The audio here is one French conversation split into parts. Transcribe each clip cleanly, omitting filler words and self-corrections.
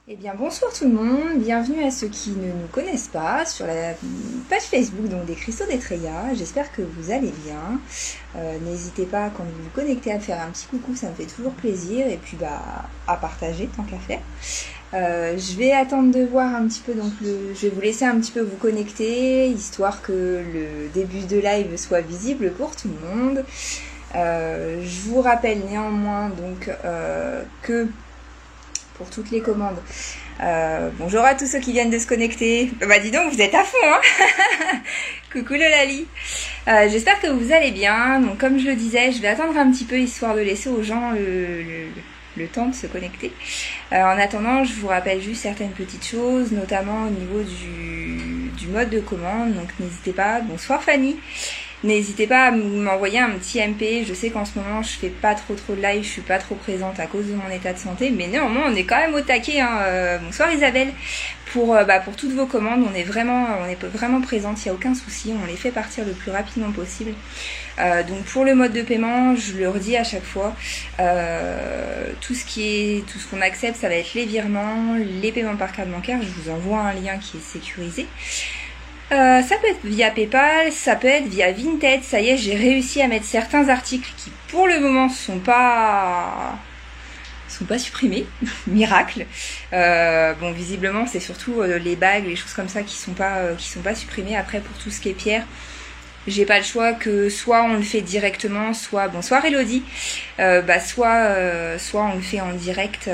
Eh bien bonsoir tout le monde, bienvenue à ceux qui ne nous connaissent pas sur la page Facebook donc des Cristaux d'Etreia. J'espère que vous allez bien. N'hésitez pas quand vous vous connectez à faire un petit coucou, ça me fait toujours plaisir, et puis à partager tant qu'à faire. Je vais attendre de voir un petit peu, donc je vais vous laisser un petit peu vous connecter, histoire que le début de live soit visible pour tout le monde. Je vous rappelle néanmoins donc que pour toutes les commandes. Bonjour à tous ceux qui viennent de se connecter. Bah dis donc, vous êtes à fond, hein. Coucou le Lali. J'espère que vous allez bien. Donc comme je le disais, je vais attendre un petit peu histoire de laisser aux gens le temps de se connecter. En attendant, je vous rappelle juste certaines petites choses, notamment au niveau du mode de commande. Donc n'hésitez pas. Bonsoir Fanny. N'hésitez pas à m'envoyer un petit MP. Je sais qu'en ce moment, je fais pas trop de live, je suis pas trop présente à cause de mon état de santé, mais néanmoins, on est quand même au taquet, hein. Bonsoir Isabelle. Pour toutes vos commandes, on est vraiment présente, il n'y a aucun souci, on les fait partir le plus rapidement possible. Donc pour le mode de paiement, je le redis à chaque fois, tout ce qu'on accepte, ça va être les virements, les paiements par carte bancaire. Je vous envoie un lien qui est sécurisé. Ça peut être via PayPal, ça peut être via Vinted. Ça y est, j'ai réussi à mettre certains articles qui pour le moment sont pas supprimés. Miracle. Bon, visiblement c'est surtout les bagues, les choses comme ça qui sont pas supprimées. Après, pour tout ce qui est pierre, j'ai pas le choix, que soit on le fait directement, soit bonsoir Elodie, soit on le fait en direct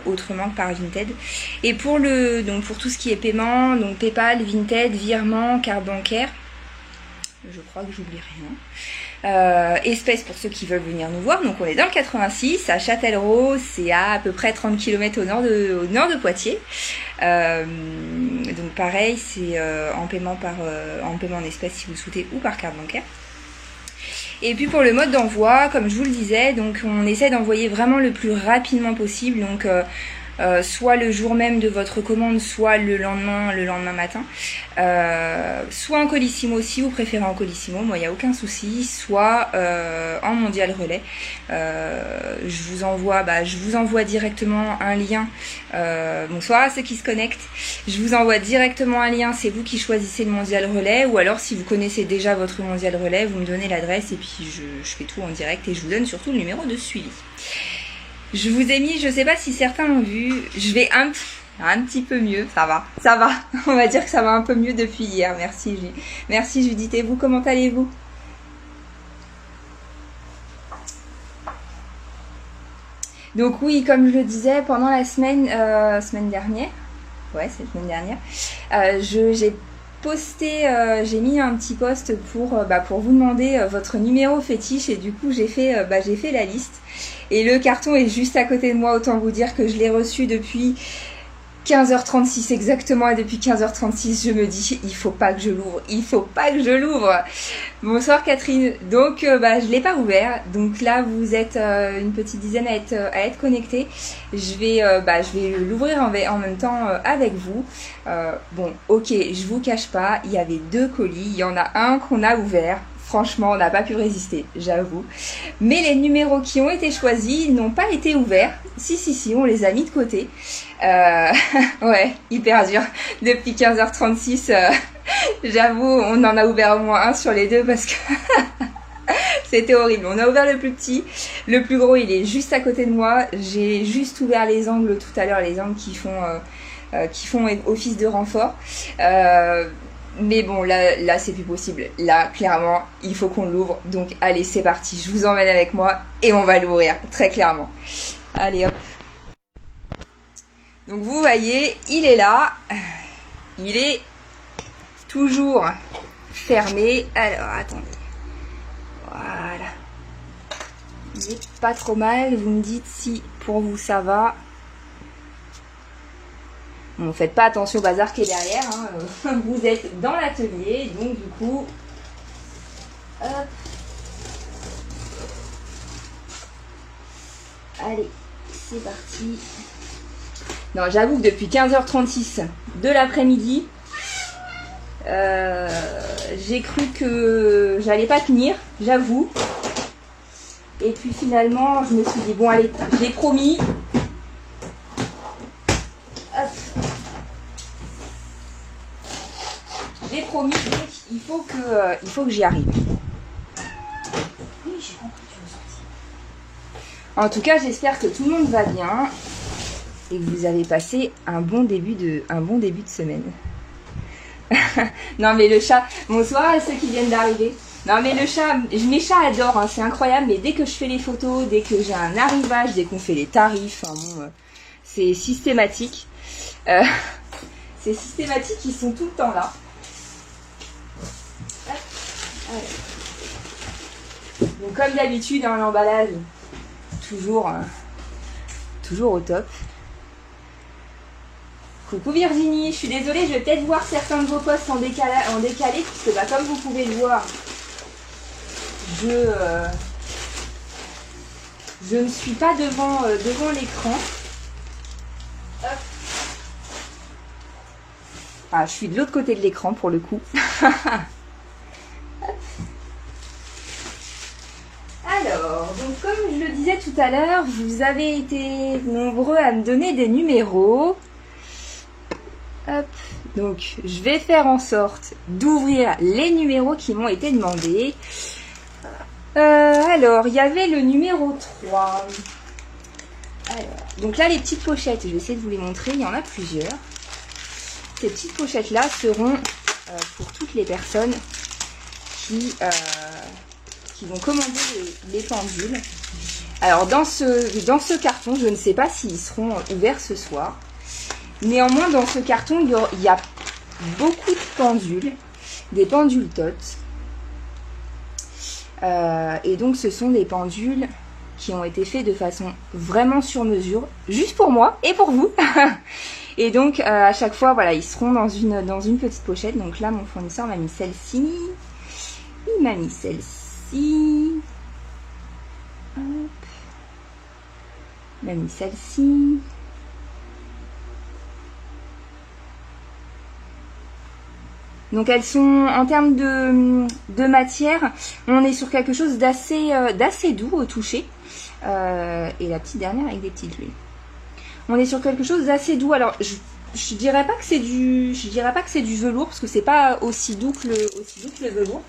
autrement que par Vinted. Et pour tout ce qui est paiement, donc PayPal, Vinted, virement, carte bancaire, je crois que j'oublie rien. Espèces pour ceux qui veulent venir nous voir. Donc on est dans le 86 à Châtellerault, c'est à peu près 30 km au nord de Poitiers. Donc pareil, c'est en paiement en espèces si vous le souhaitez, ou par carte bancaire. Et puis pour le mode d'envoi, comme je vous le disais, donc on essaie d'envoyer vraiment le plus rapidement possible. Donc soit le jour même de votre commande, soit le lendemain matin, soit en colissimo si vous préférez en colissimo, moi il n'y a aucun souci, soit en mondial relais. Je vous envoie directement un lien. Bonsoir à ceux qui se connectent. Je vous envoie directement un lien, c'est vous qui choisissez le mondial relais, ou alors si vous connaissez déjà votre mondial relais, vous me donnez l'adresse et puis je fais tout en direct, et je vous donne surtout le numéro de suivi. Je vous ai mis, je sais pas si certains l'ont vu, je vais un petit peu mieux, ça va, on va dire que ça va un peu mieux depuis hier, merci Judith. Et vous, comment allez-vous? Donc oui, comme je le disais, pendant la semaine dernière, ouais c'est la semaine dernière, j'ai mis un petit post pour vous demander votre numéro fétiche, et du coup j'ai fait la liste, et le carton est juste à côté de moi. Autant vous dire que je l'ai reçu depuis 15h36 exactement, et depuis 15h36 je me dis il faut pas que je l'ouvre. Bonsoir Catherine. Donc je l'ai pas ouvert, donc là vous êtes une petite dizaine à être connectés. Je vais l'ouvrir en même temps avec vous. Bon, ok, je vous cache pas, il y avait 2 colis, il y en a un qu'on a ouvert. Franchement, on n'a pas pu résister, j'avoue. Mais les numéros qui ont été choisis, ils n'ont pas été ouverts. Si, on les a mis de côté. Ouais, hyper dur. Depuis 15h36, j'avoue, on en a ouvert au moins un sur les 2 parce que c'était horrible. On a ouvert le plus petit. Le plus gros, il est juste à côté de moi. J'ai juste ouvert les angles tout à l'heure, les angles qui font office de renfort. Mais bon, là c'est plus possible. Là, clairement, il faut qu'on l'ouvre. Donc, allez, c'est parti. Je vous emmène avec moi et on va l'ouvrir, très clairement. Allez, hop. Donc, vous voyez, il est là. Il est toujours fermé. Alors, attendez. Voilà. Il est pas trop mal. Vous me dites si pour vous ça va. Bon, faites pas attention au bazar qui est derrière, hein. Vous êtes dans l'atelier, donc du coup, hop. Allez, c'est parti. Non, j'avoue que depuis 15h36 de l'après-midi, j'ai cru que j'allais pas tenir, j'avoue. Et puis finalement, je me suis dit, bon allez, je l'ai promis. promis, donc il faut que j'y arrive. Oui, j'ai compris, tu veux sortir. En tout cas, j'espère que tout le monde va bien et que vous avez passé un bon début de semaine. Non mais le chat, bonsoir à ceux qui viennent d'arriver. Non mais le chat, mes chats adorent, hein, c'est incroyable, mais dès que je fais les photos, dès que j'ai un arrivage, dès qu'on fait les tarifs, enfin bon, c'est systématique. C'est systématique, ils sont tout le temps là. Donc comme d'habitude, hein, l'emballage, toujours au top. Coucou Virginie, je suis désolée, je vais peut-être voir certains de vos posts en décalé, puisque bah, comme vous pouvez le voir, je ne suis pas devant l'écran. Ah, je suis de l'autre côté de l'écran pour le coup. Alors, donc comme je le disais tout à l'heure, vous avez été nombreux à me donner des numéros. Hop, donc je vais faire en sorte d'ouvrir les numéros qui m'ont été demandés. Alors, il y avait le numéro 3. Alors, donc là, les petites pochettes, je vais essayer de vous les montrer, il y en a plusieurs. Ces petites pochettes-là seront pour toutes les personnes qui vont commander les pendules. Alors, dans ce carton, je ne sais pas s'ils seront ouverts ce soir. Néanmoins, dans ce carton, il y a beaucoup de pendules, des pendules Tot. Et donc, ce sont des pendules qui ont été faits de façon vraiment sur mesure, juste pour moi et pour vous. Et donc, à chaque fois, voilà, ils seront dans une petite pochette. Donc là, mon fournisseur m'a mis celle-ci. Il m'a mis celle-ci. Hop. Il m'a mis celle-ci. Donc elles sont, en termes de matière, on est sur quelque chose d'assez doux au toucher. Et la petite dernière avec des petites huiles. On est sur quelque chose d'assez doux. Alors je dirais pas que c'est du velours, parce que c'est pas aussi doux que le velours.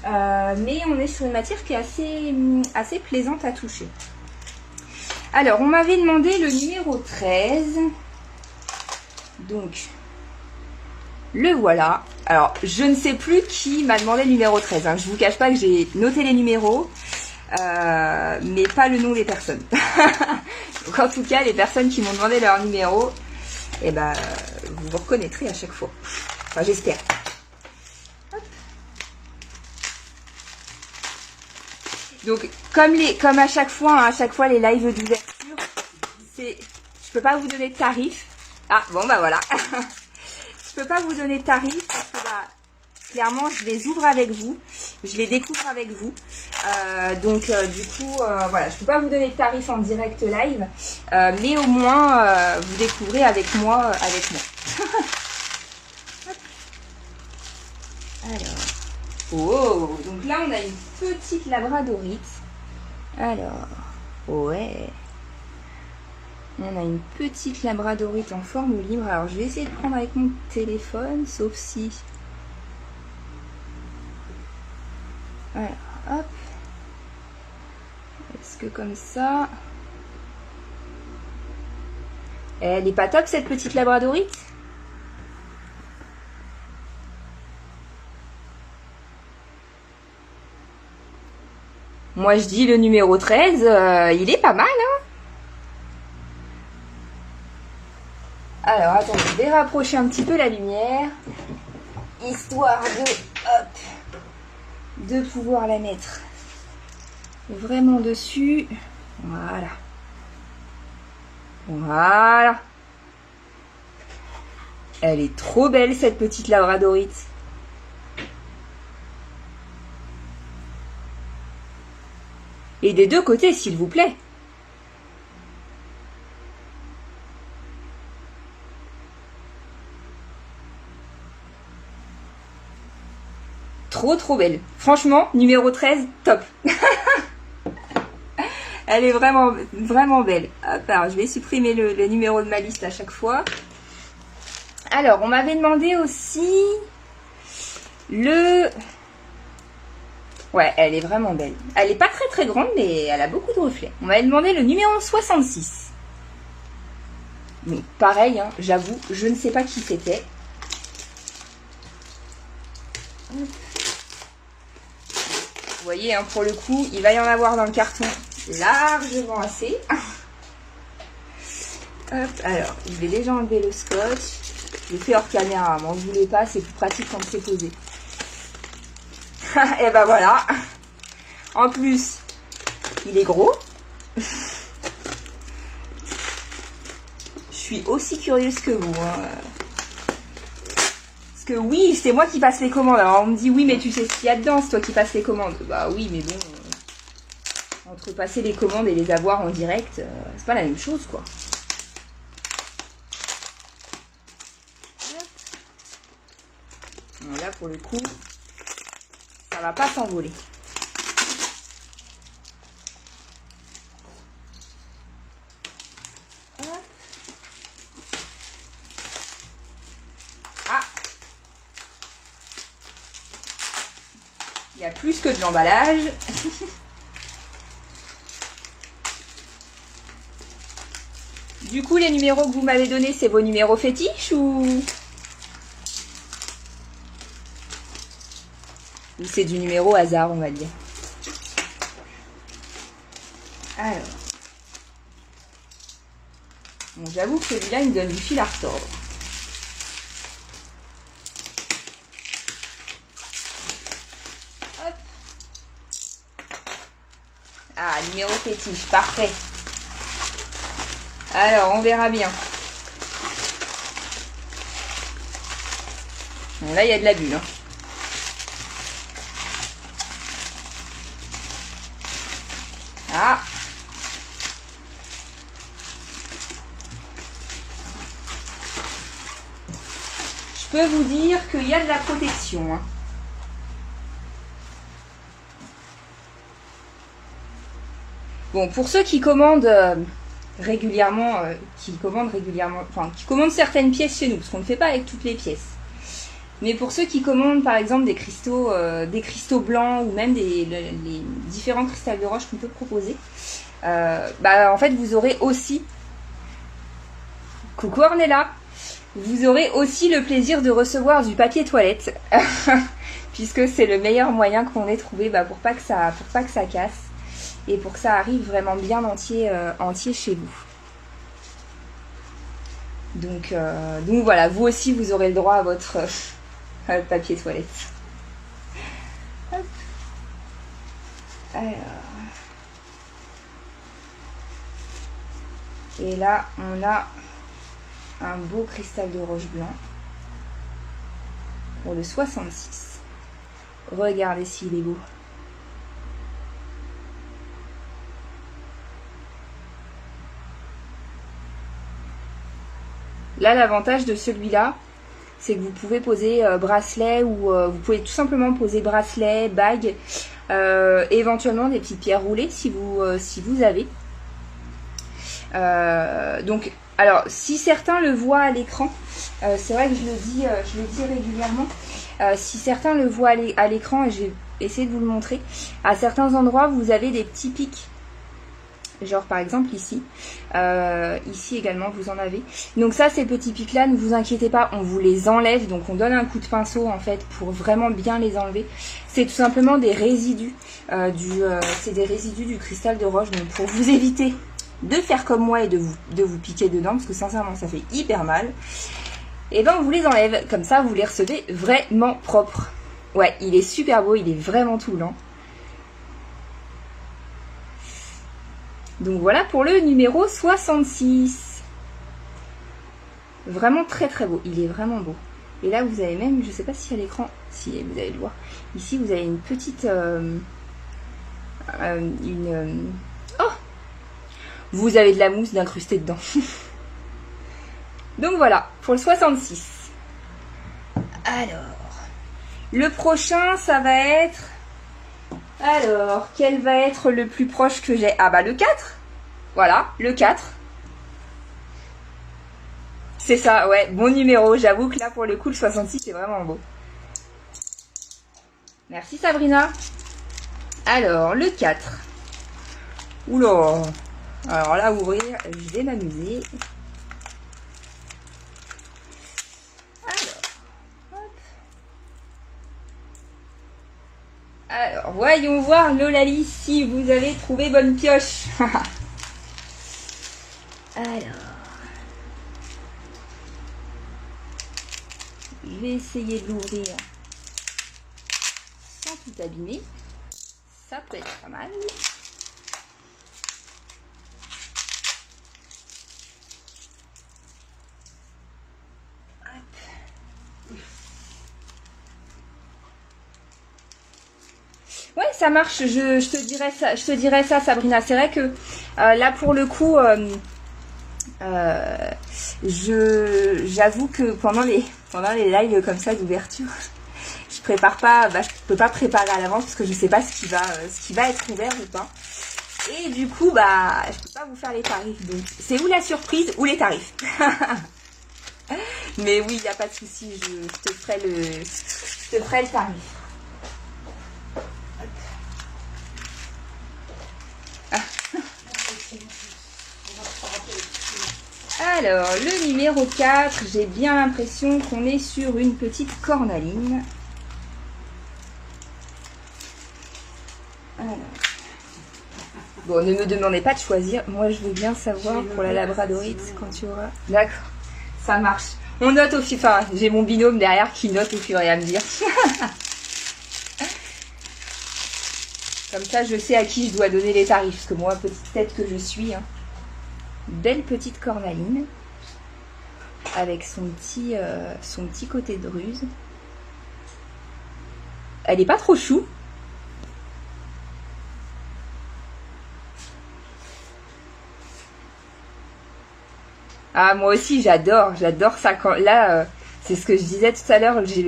Mais on est sur une matière qui est assez plaisante à toucher. Alors on m'avait demandé le numéro 13. Donc le voilà. Alors, je ne sais plus qui m'a demandé le numéro 13. Hein. Je vous cache pas que j'ai noté les numéros, mais pas le nom des personnes. Donc, en tout cas, les personnes qui m'ont demandé leur numéro, eh ben, vous vous reconnaîtrez à chaque fois. Enfin, j'espère. Donc, comme à chaque fois, hein, les lives d'ouverture, je peux pas vous donner de tarif. Ah, bon, bah voilà. Je peux pas vous donner de tarif parce que bah, clairement je les ouvre avec vous, je les découvre avec vous, donc du coup voilà, je peux pas vous donner de tarif en direct live, mais au moins vous découvrez avec moi. Alors, oh, donc là on a une petite labradorite. Alors, ouais. On a une petite labradorite en forme libre. Alors, je vais essayer de prendre avec mon téléphone, sauf si... Voilà, hop. Est-ce que comme ça... Elle est pas top, cette petite labradorite? Moi, je dis le numéro 13, il est pas mal, hein? Alors, attendez, je vais rapprocher un petit peu la lumière, histoire de pouvoir la mettre vraiment dessus. Voilà. Voilà. Elle est trop belle, cette petite labradorite. Et des deux côtés, s'il vous plaît. Trop belle. Franchement, numéro 13, top. Elle est vraiment belle. Hop, alors, je vais supprimer le numéro de ma liste à chaque fois. Alors, on m'avait demandé aussi Le... Ouais, elle est vraiment belle. Elle est pas très très grande, mais elle a beaucoup de reflets. On m'avait demandé le numéro 66. Donc pareil, hein, j'avoue, je ne sais pas qui c'était. Vous voyez, hein, pour le coup, il va y en avoir dans le carton largement assez. Hop, alors, je vais déjà enlever le scotch. Je l'ai fait hors caméra, m'en voulez pas, c'est plus pratique quand c'est posé. Et ben voilà. En plus, il est gros. Je suis aussi curieuse que vous. Hein. Parce que oui, c'est moi qui passe les commandes. Alors on me dit oui, mais tu sais ce qu'il y a dedans, c'est toi qui passes les commandes. Bah oui, mais bon, entre passer les commandes et les avoir en direct, c'est pas la même chose, quoi. Là, pour le coup, ça va pas s'envoler. Ah, il y a plus que de l'emballage. Du coup, les numéros que vous m'avez donnés, c'est vos numéros fétiches ou c'est du numéro hasard, on va dire. Alors. Bon, j'avoue que celui-là, il me donne du fil à retordre. Hop. Ah, numéro fétiche, parfait. Alors, on verra bien. Bon, là, il y a de la bulle. Hein. Ah. Je peux vous dire qu'il y a de la protection. Hein. Bon, pour ceux qui commandent régulièrement, qui commandent certaines pièces chez nous, parce qu'on ne fait pas avec toutes les pièces. Mais pour ceux qui commandent par exemple des cristaux blancs ou même les différents cristals de roche qu'on peut proposer, en fait vous aurez aussi, coucou Ornella, vous aurez aussi le plaisir de recevoir du papier toilette, puisque c'est le meilleur moyen qu'on ait trouvé pour pas que ça casse et pour que ça arrive vraiment bien entier chez vous. Donc voilà, vous aussi vous aurez le droit à votre papier toilette. Hop. Alors. Et là, on a un beau cristal de roche blanc pour le 66. Regardez s'il est beau. Là, l'avantage de celui-là, c'est que vous pouvez poser bracelet ou vous pouvez tout simplement poser bracelet, bague, éventuellement des petites pierres roulées si vous avez. Donc, alors, si certains le voient à l'écran, c'est vrai que je le dis régulièrement, si certains le voient à l'écran, et je vais essayer de vous le montrer, à certains endroits, vous avez des petits pics. Genre par exemple ici, ici également vous en avez. Donc ça, ces petits pics là, ne vous inquiétez pas, on vous les enlève. Donc on donne un coup de pinceau en fait pour vraiment bien les enlever. C'est tout simplement des résidus du cristal de roche. Donc pour vous éviter de faire comme moi et de vous piquer dedans, parce que sincèrement ça fait hyper mal, et ben on vous les enlève. Comme ça vous les recevez vraiment propres. Ouais, il est super beau, il est vraiment tout blanc. Donc voilà pour le numéro 66. Vraiment très très beau. Il est vraiment beau. Et là vous avez même, je sais pas si à l'écran, si vous allez le voir. Ici vous avez une petite... Oh, vous avez de la mousse d'incrustée dedans. Donc voilà, pour le 66. Alors, le prochain ça va être... Alors, quel va être le plus proche que j'ai? Ah bah le 4. Voilà, le 4. C'est ça, ouais, bon numéro. J'avoue que là, pour le coup, le 66, c'est vraiment beau. Merci Sabrina. Alors, le 4. Oula. Alors là, ouvrir, je vais m'amuser. Alors, voyons voir Lolali si vous avez trouvé bonne pioche. Alors, je vais essayer de l'ouvrir sans tout abîmer. Ça peut être pas mal. Ouais, ça marche. Je te dirais ça, Sabrina. C'est vrai que là, pour le coup, j'avoue que pendant les lives comme ça d'ouverture, je prépare pas, je peux pas préparer à l'avance parce que je sais pas ce qui va être ouvert ou pas. Et du coup, je peux pas vous faire les tarifs. Donc, c'est ou la surprise ou les tarifs. Mais oui, il n'y a pas de souci. Je te ferai le tarif. Alors, le numéro 4, j'ai bien l'impression qu'on est sur une petite cornaline. Alors. Bon, ne me demandez pas de choisir. Moi, je veux bien savoir pour la labradorite quand tu auras... D'accord, ça marche. On note au fur... Enfin, j'ai mon binôme derrière qui note au fur et à mesure. Comme ça, je sais à qui je dois donner les tarifs. Parce que moi, petite tête que je suis... Hein. Belle petite cornaline avec son petit côté de ruse. Elle est pas trop chou. Ah, moi aussi j'adore ça quand là c'est ce que je disais tout à l'heure, j'ai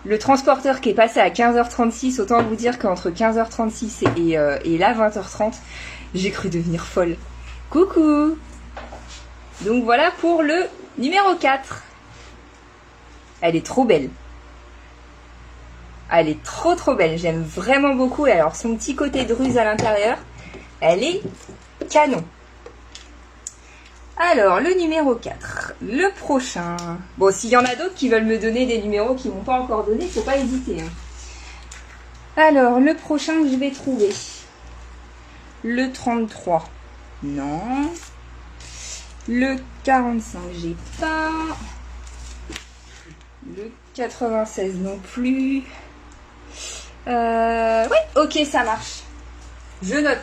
le transporteur qui est passé à 15h36. Autant vous dire qu'entre 15h36 et là 20h30, j'ai cru devenir folle. Coucou. Donc voilà pour le numéro 4. Elle est trop belle. Elle est trop belle. J'aime vraiment beaucoup. Et alors son petit côté de ruse à l'intérieur, elle est canon. Alors, le numéro 4, le prochain. Bon, s'il y en a d'autres qui veulent me donner des numéros qui ne m'ont pas encore donné, faut pas hésiter. Hein. Alors, le prochain que je vais trouver. Le 33. Non. Le 45, j'ai pas. Le 96 non plus. Oui, ok, ça marche. Je note.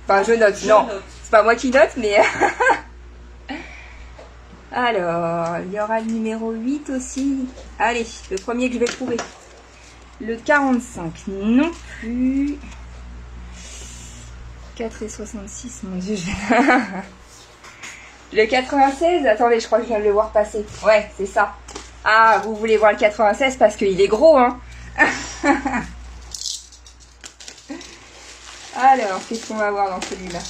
Enfin, je note, non. C'est pas moi qui note, mais... Alors, il y aura le numéro 8 aussi. Allez, le premier que je vais trouver. Le 45, non plus. 4 et 66, mon Dieu. Le 96, attendez, je crois que je viens de le voir passer. Ouais, c'est ça. Ah, vous voulez voir le 96 parce qu'il est gros, hein. Alors, qu'est-ce qu'on va voir dans celui-là?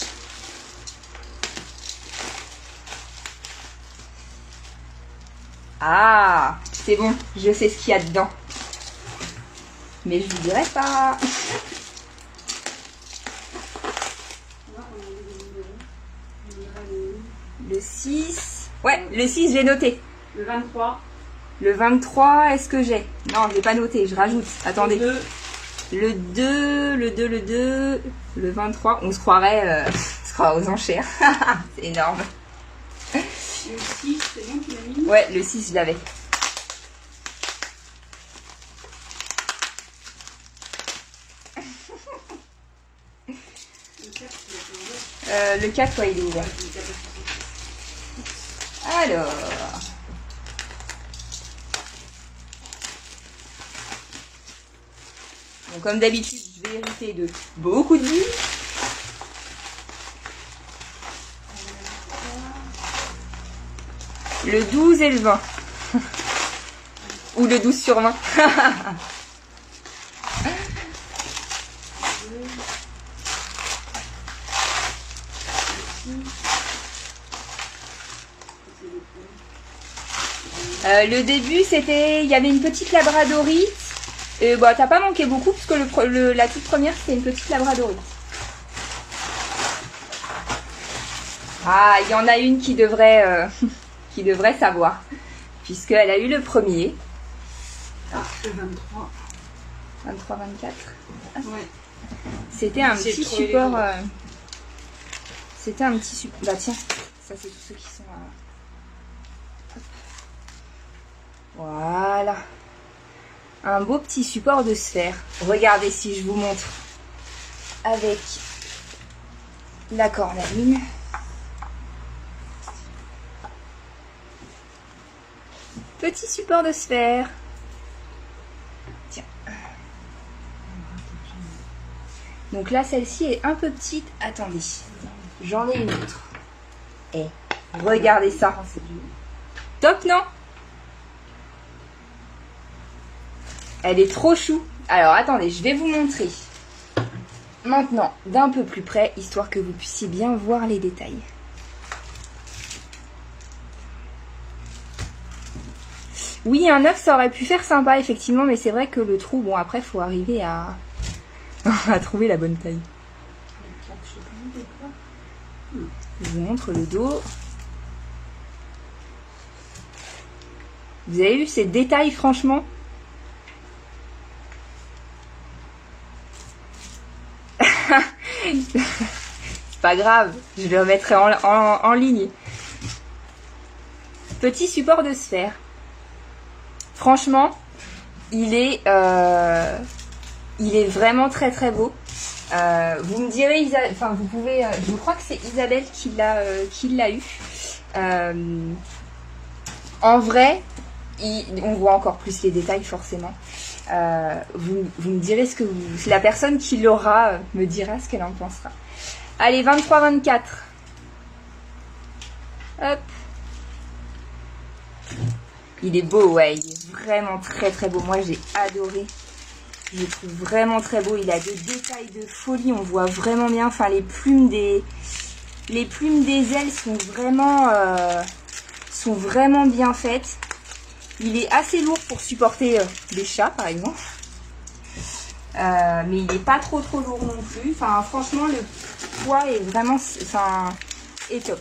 Ah, c'est bon, je sais ce qu'il y a dedans. Mais je vous dirai pas. Le 6. Ouais, le 6, j'ai noté. Le 23. Le 23, est-ce que j'ai? Non, je l'ai pas noté, je rajoute. Attendez. Le 2, le 23. On se croirait aux enchères. C'est énorme. Le 6, c'est bon, tu l'as mis? Ouais, le 6, je l'avais. Le 4, ouais, il est ouvert. Alors. Bon, comme d'habitude, je vais hériter de beaucoup de billes. Le 12 et le 20. Ou le 12 sur 20. Le début, c'était... Il y avait une petite labradorite. Et bah, t'as pas manqué beaucoup, puisque la toute première, c'était une petite labradorite. Ah, il y en a une qui devrait, qui devrait savoir. Puisqu'elle a eu le premier. Ah, le 23. 23, 24. Ouais. C'était un J'ai petit trouvé les support. autres. C'était un petit support. Bah tiens, ça c'est tous ceux qui sont. Hop. Voilà. Un beau petit support de sphère. Regardez si je vous montre. Avec la cornaline. Petit support de sphère. Tiens. Donc là, celle-ci est un peu petite. Attendez. J'en ai une autre. Et regardez ça. Top, non? Elle est trop chou. Alors, attendez, je vais vous montrer. Maintenant, d'un peu plus près, histoire que vous puissiez bien voir les détails. Oui, un œuf, ça aurait pu faire sympa, effectivement, mais c'est vrai que le trou, bon, après, faut arriver à, à trouver la bonne taille. Je vous montre le dos. Vous avez vu ces détails, franchement? C'est pas grave, je le remettrai en ligne. Petit support de sphère. Franchement, il est vraiment très très beau. Vous me direz, enfin vous pouvez, je crois que c'est Isabelle qui l'a eu. En vrai, on voit encore plus les détails forcément. Vous me direz ce que la personne qui l'aura me dira ce qu'elle en pensera. Allez, 23-24. Hop. Il est beau, ouais, il est vraiment très très beau. Moi, j'ai adoré. Je le trouve vraiment très beau. Il a des détails de folie. On voit vraiment bien. Enfin, les plumes des ailes sont vraiment bien faites. Il est assez lourd pour supporter des chats, par exemple. Mais il n'est pas trop lourd non plus. Enfin, franchement, le poids est vraiment, est top.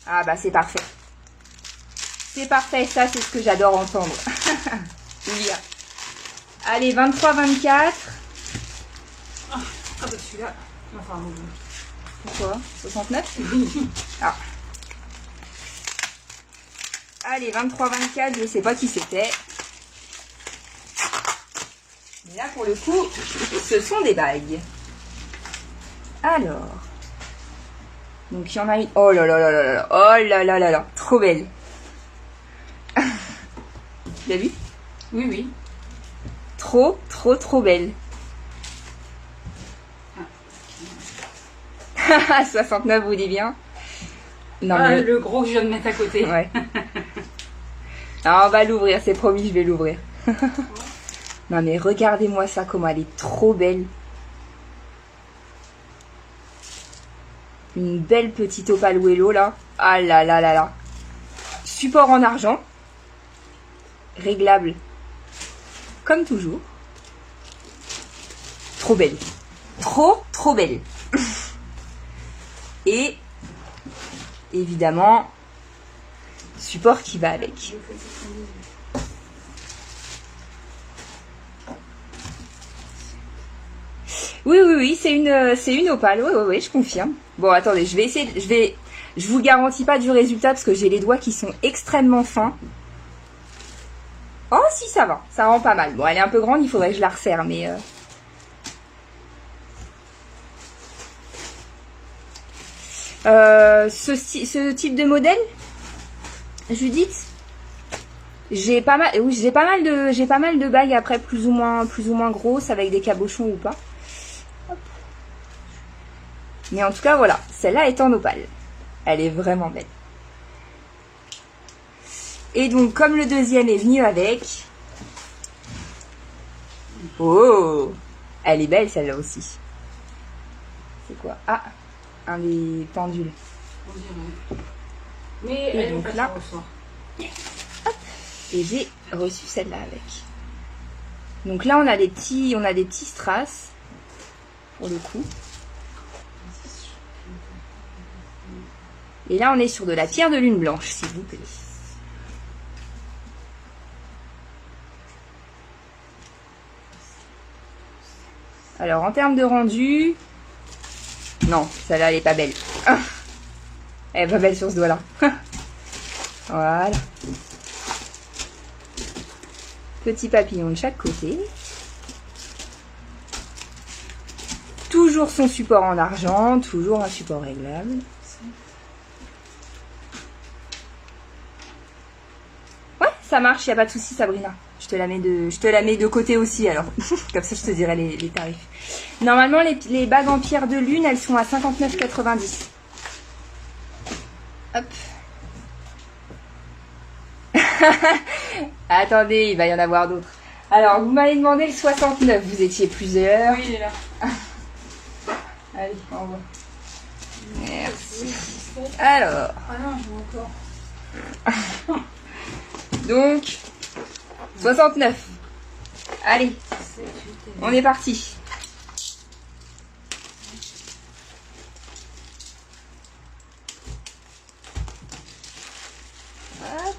Ah bah c'est parfait. C'est parfait, ça c'est ce que j'adore entendre. Julia. Allez, 23-24. Ah bah celui-là. Enfin, bon. Pourquoi 69. Ah. Allez, 23-24, je sais pas qui c'était. Mais là, pour le coup, ce sont des bagues. Alors. Donc, il y en a une. Oh là là là là là. Oh là là là là. Trop belle. Tu l'as vu? Oui, oui. Trop belle. 69, vous dit bien. Non, Ah, mais... le gros que je viens de mettre à côté. Ouais. Alors, on va l'ouvrir, c'est promis, je vais l'ouvrir. Non, mais regardez-moi ça, comment elle est trop belle. Une belle petite opaluelo, là. Ah là là là là. Support en argent. Réglable. Comme toujours. Trop belle. Trop belle. Et évidemment, support qui va avec. Oui, c'est une opale. Oui, je confirme. Bon, attendez, je vais essayer, je vous garantis pas du résultat parce que j'ai les doigts qui sont extrêmement fins. Oh, si, ça va, ça rend pas mal. Bon, elle est un peu grande, il faudrait que je la resserre, mais... ce type de modèle, Judith, j'ai pas mal de bagues après plus ou moins grosses avec des cabochons ou pas. Hop. Mais en tout cas voilà, celle-là est en opale. Elle est vraiment belle. Et donc comme le deuxième est venu avec, oh, elle est belle celle-là aussi. C'est quoi? Ah, un des pendules. On dirait. Mais Et elle donc va là- au soir. Et j'ai reçu celle-là avec. Donc là, on a des petits strass, pour le coup. Et là, on est sur de la pierre de lune blanche, s'il vous plaît. Alors, en termes de rendu... Non, celle-là, elle est pas belle. Ah, elle est pas belle sur ce doigt-là. Voilà. Petit papillon de chaque côté. Toujours son support en argent, toujours un support réglable. Ouais, ça marche, il n'y a pas de souci, Sabrina. Je te la mets de côté aussi, alors. Comme ça, je te dirai les tarifs. Normalement, les bagues en pierre de lune, elles sont à 59,90. Hop. Attendez, il va y en avoir d'autres. Alors, vous m'avez demandé le 69, vous étiez plusieurs. Oui, il est là. Allez, au revoir. Merci. Alors, Ah non, je vois encore. donc, 69. Allez, on est parti. Hop.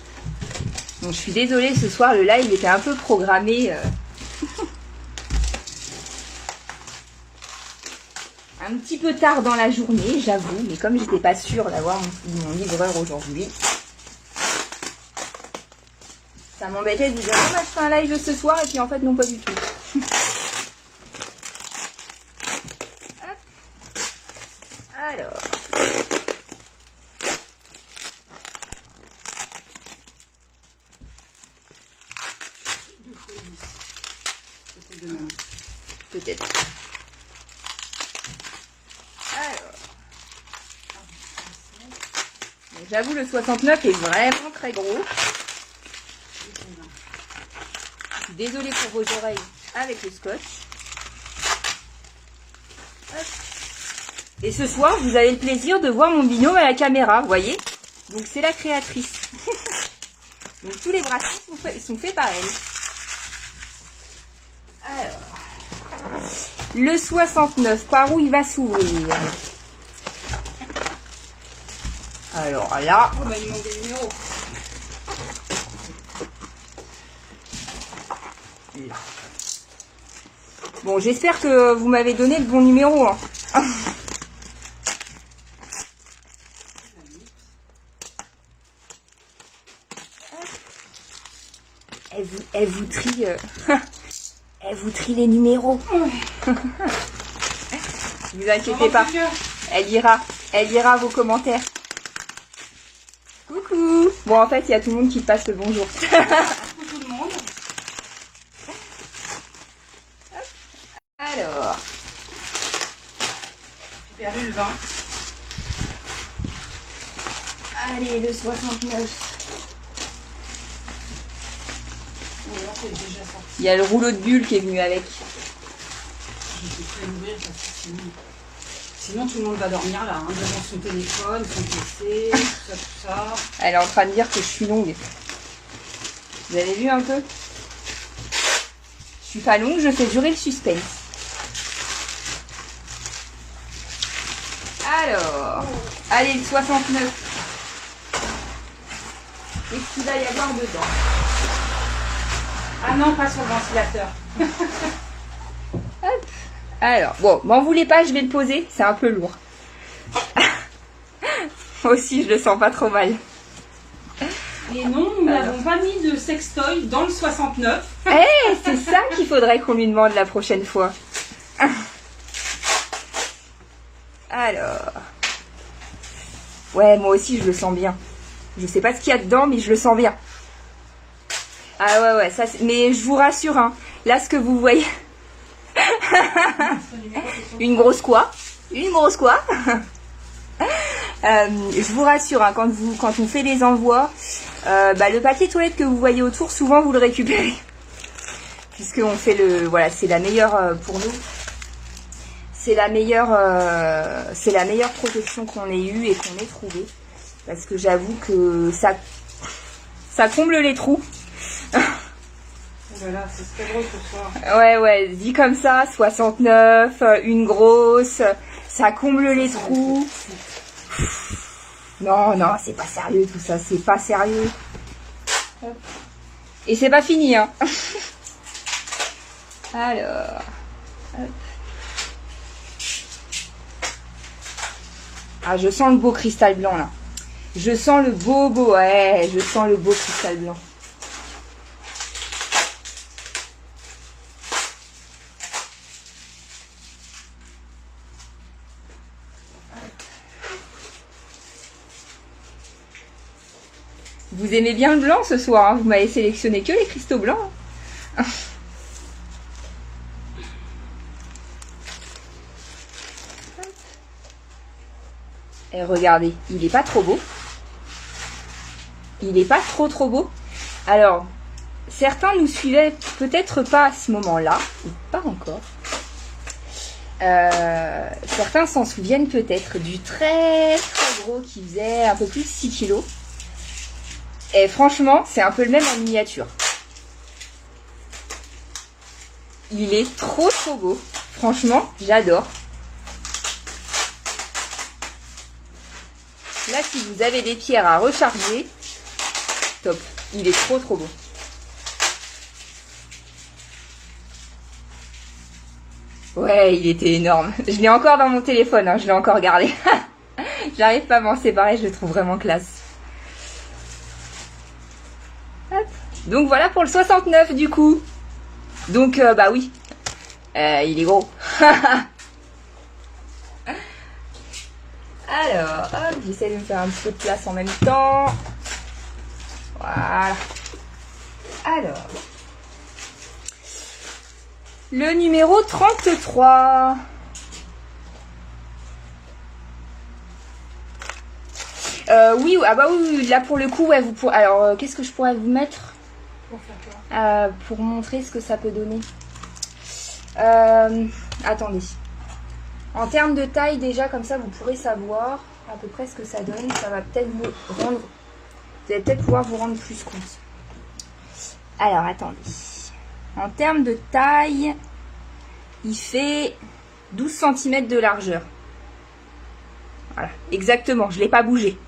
Bon, je suis désolée, ce soir, le live était un peu programmé. Un petit peu tard dans la journée, j'avoue, mais comme j'étais pas sûre d'avoir mon livreur aujourd'hui, ça m'embêtait de vous dire, non, je fais un live ce soir, et puis en fait, non, pas du tout. Hop. Alors. Peut-être. Alors. Donc, j'avoue, le 69 est vraiment très gros. Je suis désolée pour vos oreilles avec le scotch. Hop. Et ce soir, vous avez le plaisir de voir mon binôme à la caméra, vous voyez? Donc c'est la créatrice. Donc tous les bracelets sont faits par elle. Alors, le 69, par où il va s'ouvrir? Alors là... Oh, bah, il manque des numéros. Là. Bon, j'espère que vous m'avez donné le bon numéro. Hein. Elle vous trie... elle vous trie les numéros. Vous inquiétez pas. Elle lira vos commentaires. Coucou. Bon, en fait, il y a tout le monde qui passe le bonjour. Pour tout le monde. Alors, J'ai perdu le 20. allez, le 69. Oh, là, c'est déjà sorti. Il y a le rouleau de bulles qui est venu avec. Je suis prêt à l'ouvrir parce que sinon tout le monde va dormir là, hein, devant son téléphone, son PC, tout ça. Elle est en train de dire que je suis longue. Vous avez vu un peu? Je suis pas longue, je fais durer le suspense. Alors, allez, le 69. Qu'est-ce qu'il va y avoir dedans? Ah non, pas sur le ventilateur. Hop. Alors, bon, m'en voulez pas, je vais le poser, c'est un peu lourd. Moi aussi, je le sens pas trop mal. Et non, nous n'avons pas mis de sextoy dans le 69. Eh, c'est ça qu'il faudrait qu'on lui demande la prochaine fois. Alors. Ouais, moi aussi, je le sens bien. Je sais pas ce qu'il y a dedans, mais je le sens bien. Ah ouais, ça, mais je vous rassure, hein, là, ce que vous voyez... Une grosse quoi? Une grosse quoi? Je vous rassure, hein, quand on fait les envois, le papier toilette que vous voyez autour, souvent vous le récupérez. Puisqu'on fait le... Voilà, c'est la meilleure pour nous. C'est la meilleure protection qu'on ait eue et qu'on ait trouvée. Parce que j'avoue que ça comble les trous. Voilà, c'est très drôle ce soir. Ouais, dit comme ça, 69, une grosse, ça comble les trous. Non, c'est pas sérieux tout ça, c'est pas sérieux. Et c'est pas fini, hein. Alors, hop. Ah, je sens le beau cristal blanc là. Je sens le beau, ouais, je sens le beau cristal blanc. Vous aimez bien le blanc ce soir, hein. Vous m'avez sélectionné que les cristaux blancs. Hein. Et regardez, il est pas trop beau. Il est pas trop beau. Alors, certains nous suivaient peut-être pas à ce moment-là, ou pas encore. Certains s'en souviennent peut-être du très gros qui faisait un peu plus de 6 kilos. Et franchement, c'est un peu le même en miniature. Il est trop beau. Franchement, j'adore. Là, si vous avez des pierres à recharger, top. Il est trop beau. Ouais, il était énorme. Je l'ai encore dans mon téléphone, hein, je l'ai encore gardé. J'arrive pas à m'en séparer, je le trouve vraiment classe. Hop. Donc voilà pour le 69 du coup. Donc bah oui, il est gros. Alors, hop, j'essaie de me faire un petit peu de place en même temps. Voilà. Alors, le numéro 33. Oui, ah bah oui, là pour le coup, ouais, vous pourrez. Alors, qu'est-ce que je pourrais vous mettre pour montrer ce que ça peut donner. Attendez. En termes de taille, déjà, comme ça, vous pourrez savoir à peu près ce que ça donne. Ça va peut-être vous rendre... Vous allez peut-être pouvoir vous rendre plus compte. Alors, attendez. En termes de taille, il fait 12 cm de largeur. Voilà, exactement. Je ne l'ai pas bougé.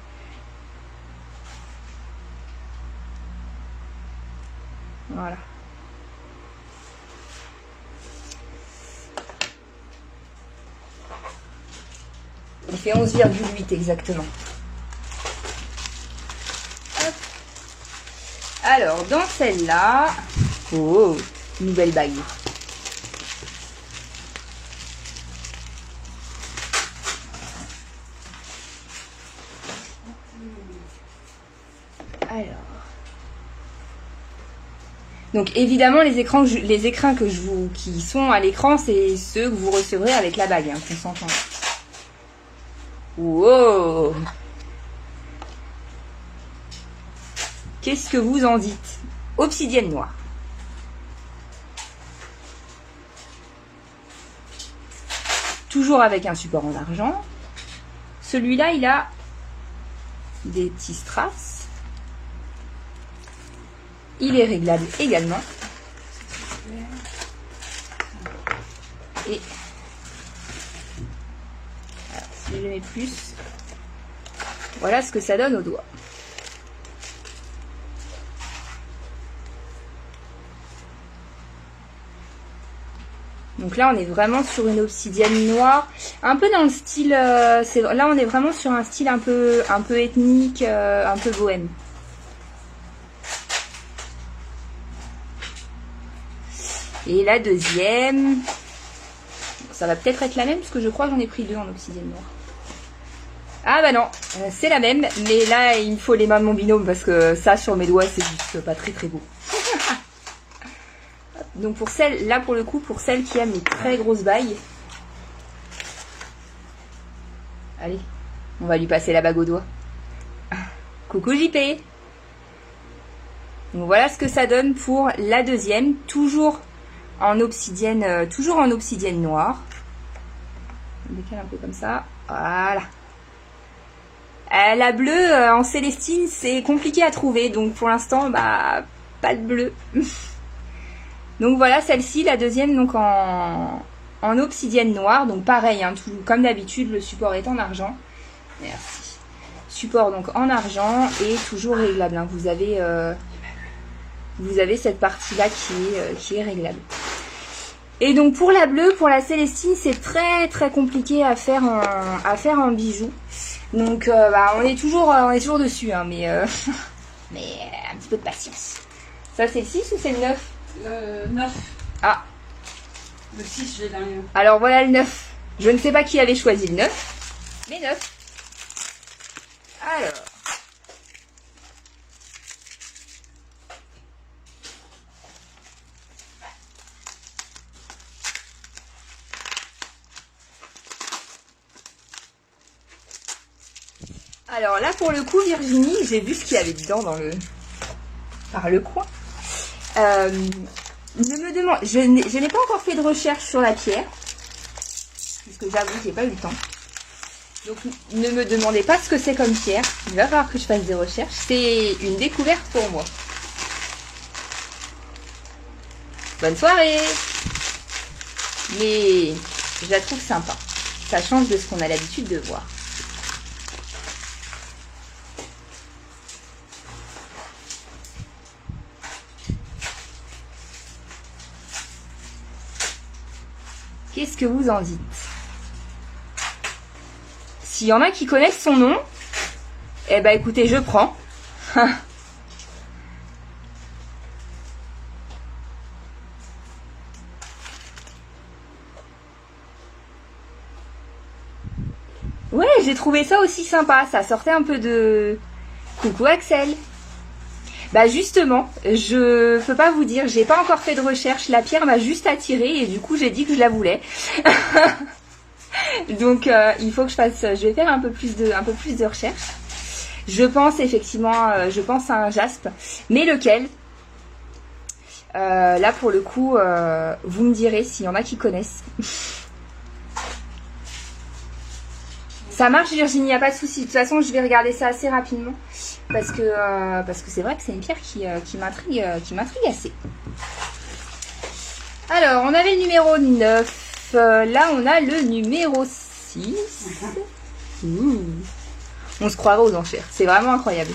Voilà. Il fait 11,8 exactement. Hop. Alors, dans celle-là... Oh, nouvelle bague. Alors... Donc évidemment les écrans qui sont à l'écran, c'est ceux que vous recevrez avec la bague, hein, qu'on s'entend. Wow! Qu'est-ce que vous en dites? Obsidienne noire. Toujours avec un support en argent. Celui-là, il a des petits strass. Il est réglable également. Et alors, si je le mets plus, voilà ce que ça donne au doigt. Donc là, on est vraiment sur une obsidienne noire, un peu dans le style. Là, on est vraiment sur un style un peu ethnique, un peu bohème. Et la deuxième, ça va peut-être être la même, parce que je crois que j'en ai pris deux en obsidienne noire. Ah bah non, c'est la même, mais là il me faut les mains de mon binôme, parce que ça sur mes doigts c'est juste pas très beau. Donc pour celle, là pour le coup, pour celle qui aime les très grosses bagues, allez, on va lui passer la bague au doigt. Coucou JP. Donc voilà ce que ça donne pour la deuxième, toujours en obsidienne noire. On décale un peu comme ça, voilà. La bleue en Célestine, c'est compliqué à trouver, donc pour l'instant, bah, pas de bleu. Donc voilà, celle-ci, la deuxième, donc en obsidienne noire, donc pareil, hein, tout, comme d'habitude, le support est en argent. Merci. Support donc en argent et toujours réglable, hein. Vous avez cette partie-là qui est réglable. Et donc pour la bleue, pour la Célestine, c'est très très compliqué à faire en bijou. Donc bah, on est toujours dessus, hein, mais un petit peu de patience. Ça c'est le 6 ou c'est le 9? Le 9. Ah. Le 6, j'ai dernier. Alors voilà le 9. Je ne sais pas qui avait choisi le 9, mais 9. Alors. Alors là, pour le coup, Virginie, j'ai vu ce qu'il y avait dedans par le coin. Ne me demande, je n'ai pas encore fait de recherche sur la pierre, puisque j'avoue, j'ai pas eu le temps. Donc, ne me demandez pas ce que c'est comme pierre. Il va falloir que je fasse des recherches. C'est une découverte pour moi. Bonne soirée. Mais je la trouve sympa. Ça change de ce qu'on a l'habitude de voir. Qu'est-ce que vous en dites? S'il y en a qui connaissent son nom, eh ben écoutez, je prends. Ouais, j'ai trouvé ça aussi sympa. Ça sortait un peu de... Coucou Axel. Bah justement, je peux pas vous dire, j'ai pas encore fait de recherche. La pierre m'a juste attirée et du coup j'ai dit que je la voulais. Donc il faut que je fasse, je vais faire un peu plus de recherche. Je pense effectivement, je pense à un jaspe, mais lequel? Là pour le coup, vous me direz s'il y en a qui connaissent. Ça marche Virginie, il n'y a pas de souci. De toute façon, je vais regarder ça assez rapidement parce que c'est vrai que c'est une pierre qui m'intrigue assez. Alors, on avait le numéro 9. Là, on a le numéro 6. Ouh. On se croirait aux enchères. C'est vraiment incroyable.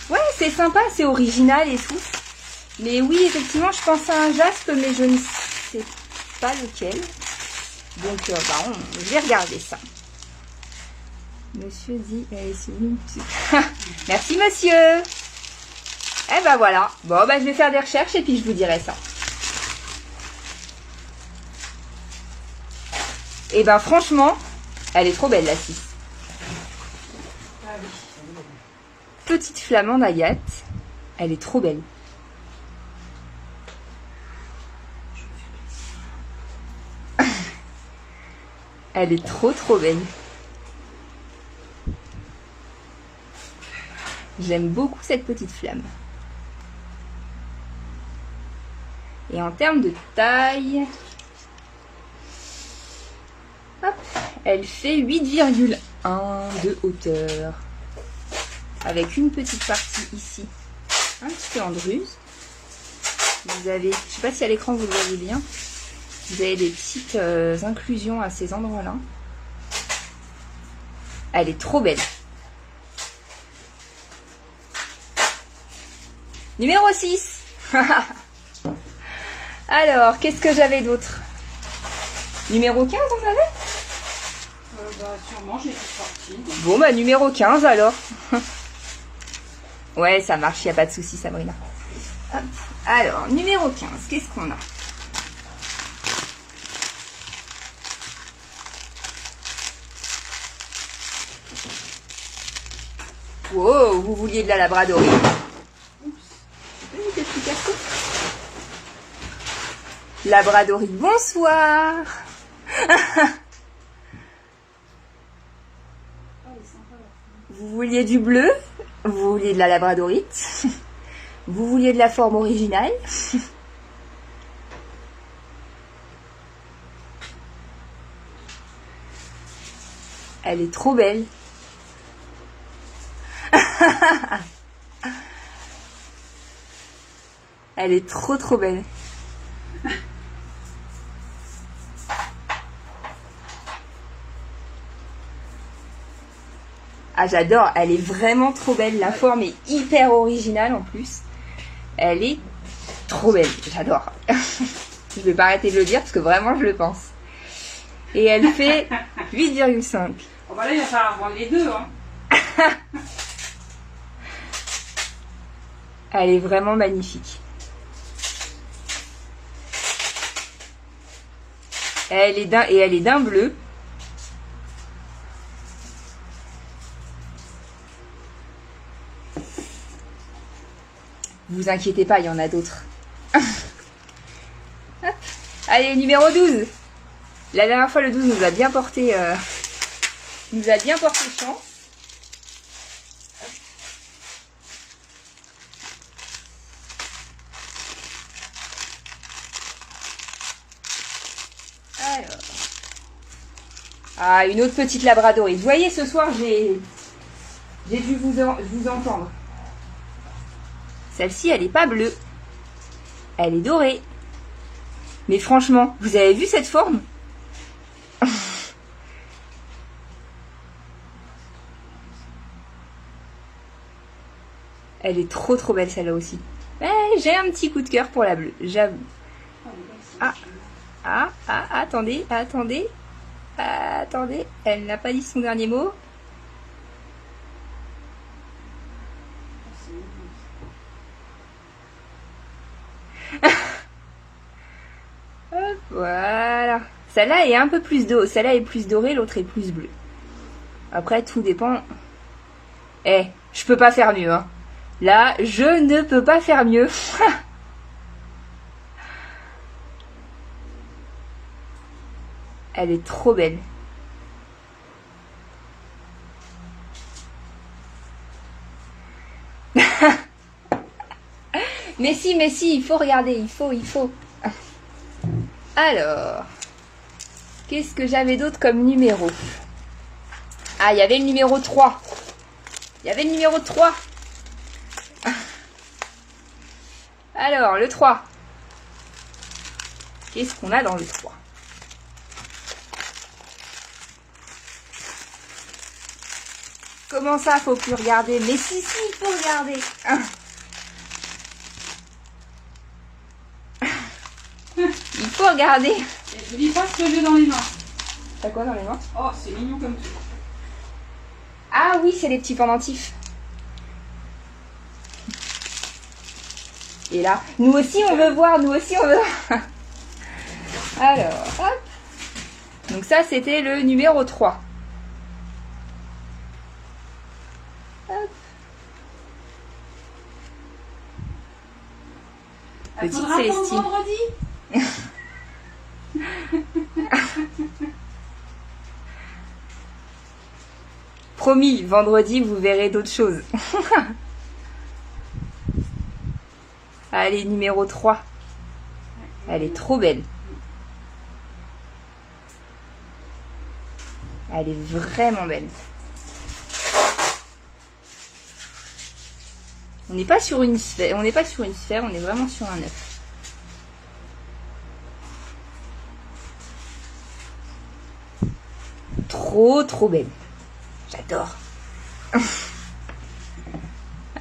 Ouais, c'est sympa, c'est original et tout. Mais oui, effectivement, je pense à un jaspe, mais je ne sais pas lequel. Donc, je vais regarder ça. Monsieur dit... Merci, monsieur. Eh ben voilà. Bon, je vais faire des recherches et puis je vous dirai ça. Et ben franchement, elle est trop belle, la 6. Petite flamande agate. Elle est trop belle. Elle est trop belle. J'aime beaucoup cette petite flamme. Et en termes de taille, hop, elle fait 8,1 de hauteur. Avec une petite partie ici, un petit peu en druse. Vous avez, je ne sais pas si à l'écran vous le voyez bien, vous avez des petites inclusions à ces endroits-là. Elle est trop belle. Numéro 6. Alors, qu'est-ce que j'avais d'autre? Numéro 15, on avait Sûrement, je l'ai fait sortir. Bon, numéro 15 alors. Ouais, ça marche, il n'y a pas de souci, Sabrina. Hop. Alors, numéro 15, qu'est-ce qu'on a? Wow, vous vouliez de la labradorite. Labradorite, bonsoir. Vous vouliez du bleu, vous vouliez de la labradorite, vous vouliez de la forme originale. Elle est trop belle. Elle est trop trop belle. Ah, j'adore, elle est vraiment trop belle. La forme est hyper originale en plus. Elle est trop belle, j'adore. Je vais pas arrêter de le dire parce que vraiment je le pense. Et elle fait 8,5. Oh bah là, il va falloir vendre les deux. Hein. Elle est vraiment magnifique. Elle est d'un bleu. Vous inquiétez pas, il y en a d'autres. Allez, numéro 12. La dernière fois, le 12 nous a bien porté, chance. Alors. Ah, une autre petite labradorite. Vous voyez, ce soir, j'ai dû vous entendre. Celle-ci, elle n'est pas bleue. Elle est dorée. Mais franchement, vous avez vu cette forme? Elle est trop trop belle celle-là aussi. J'ai un petit coup de cœur pour la bleue, j'avoue. Attendez. Attendez, elle n'a pas dit son dernier mot. Hop, voilà. Celle-là est un peu plus dorée. Celle-là est plus dorée, l'autre est plus bleue. Après, tout dépend. Je peux pas faire mieux. Hein. Là, je ne peux pas faire mieux. Elle est trop belle. Mais si, il faut regarder, il faut. Alors, qu'est-ce que j'avais d'autre comme numéro? Ah, il y avait le numéro 3. Alors, le 3. Qu'est-ce qu'on a dans le 3? Comment ça, faut plus regarder? Mais si, il faut regarder. Il faut regarder. Et je dis pas ce que j'ai dans les mains. T'as quoi dans les mains? Oh, c'est mignon comme tout. Ah oui, c'est les petits pendentifs. Et là, nous aussi on veut voir, Alors, hop. Donc ça, c'était le numéro 3. Hop. Petite Célestine. Vendredi. Promis, vendredi, vous verrez d'autres choses. Allez, numéro 3. Elle est trop belle. Elle est vraiment belle. On n'est pas sur une sphère, on est vraiment sur un œuf. Trop belle. J'adore.